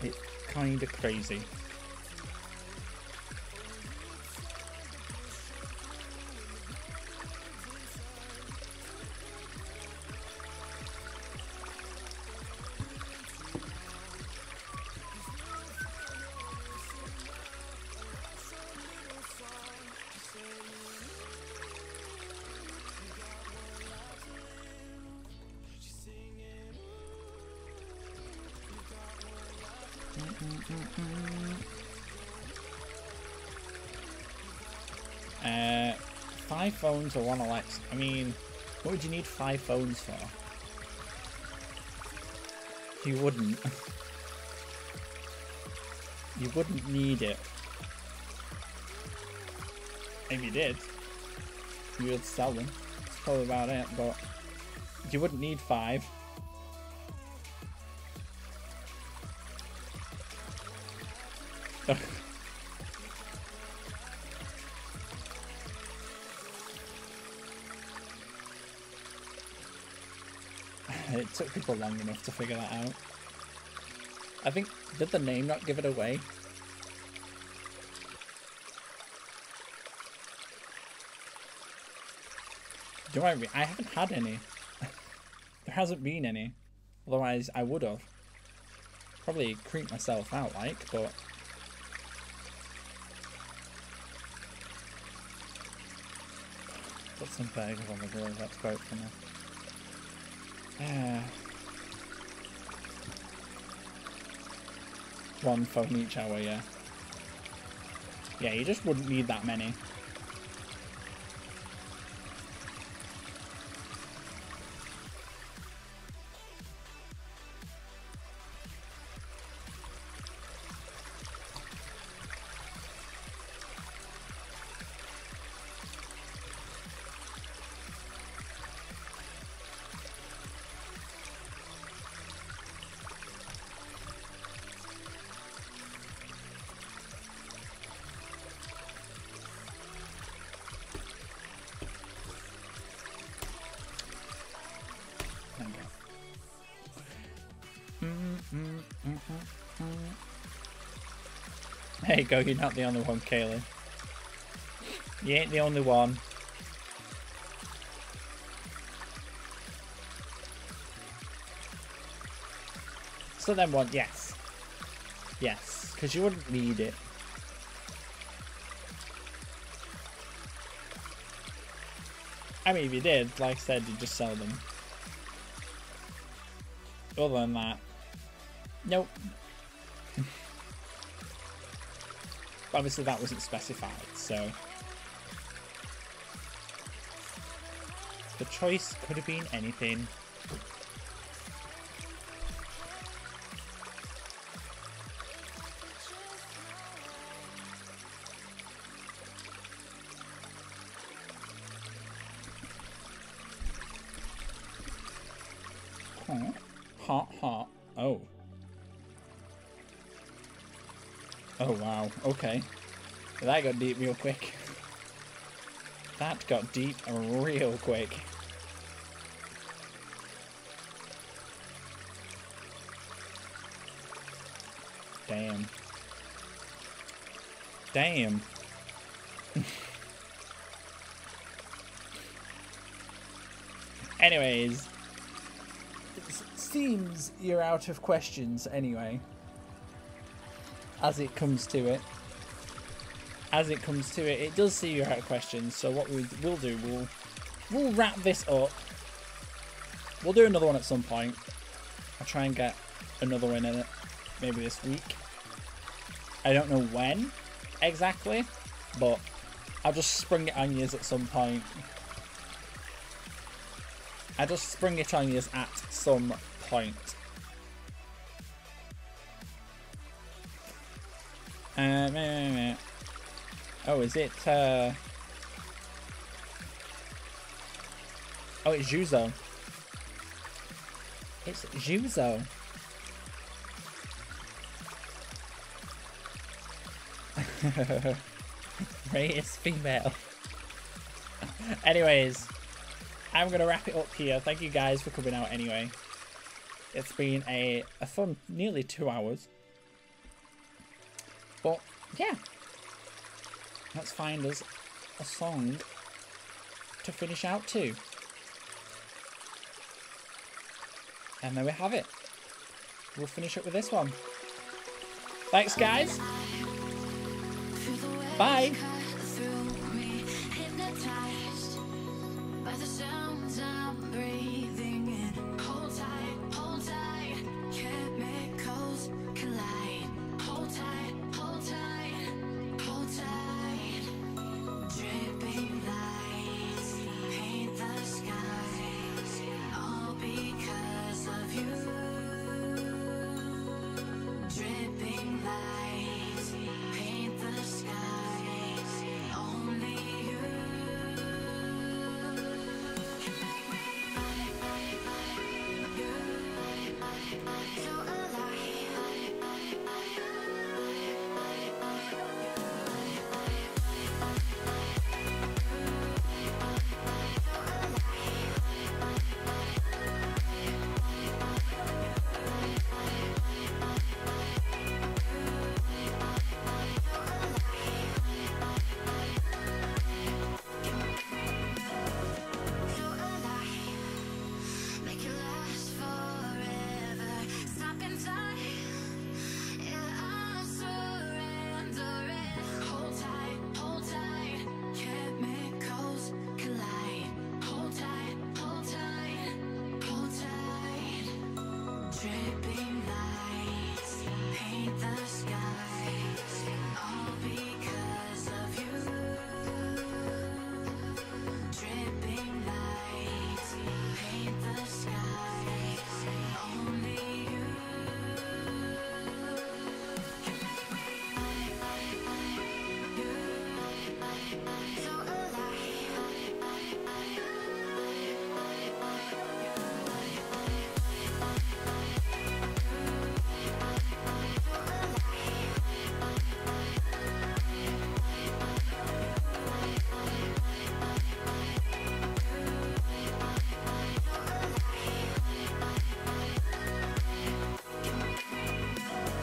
it's kinda crazy. Five phones or one Alexa. I mean, what would you need 5 phones for? You wouldn't. You wouldn't need it. If you did, you would sell them. That's probably about it, but you wouldn't need 5. It took people long enough to figure that out. I think, did the name not give it away? I haven't had any. There hasn't been any. Otherwise, I would have. Probably creep myself out, like, but... Put some burgers on the grill, that's great for me. One phone each hour, yeah. Yeah, you just wouldn't need that many. There you go, you're not the only one, Kaylee. You ain't the only one. So then what? Yes. Yes, because you wouldn't need it. I mean, if you did, like I said, you'd just sell them. Other than that, nope. Obviously that wasn't specified, so the choice could have been anything. Huh? Hot, hot. Oh. Oh wow, okay. That got deep real quick. That got deep real quick. Damn. Damn. Anyways. It seems you're out of questions anyway. As it comes to it. As it comes to it, it does see you're out of questions. So what we'll do, we'll wrap this up. We'll do another one at some point. I'll try and get another one in it. Maybe this week. I don't know when exactly, but I'll just spring it on yous at some point. I'll just spring it on yous at some point. Oh, is it, oh, it's Juzo. It's Juzo. Ray is female. Anyways, I'm going to wrap it up here. Thank you guys for coming out anyway. It's been a fun nearly 2 hours. But, yeah. Let's find us a song to finish out to. And there we have it. We'll finish up with this one. Thanks, guys. Bye. By the sounds I'm breathing.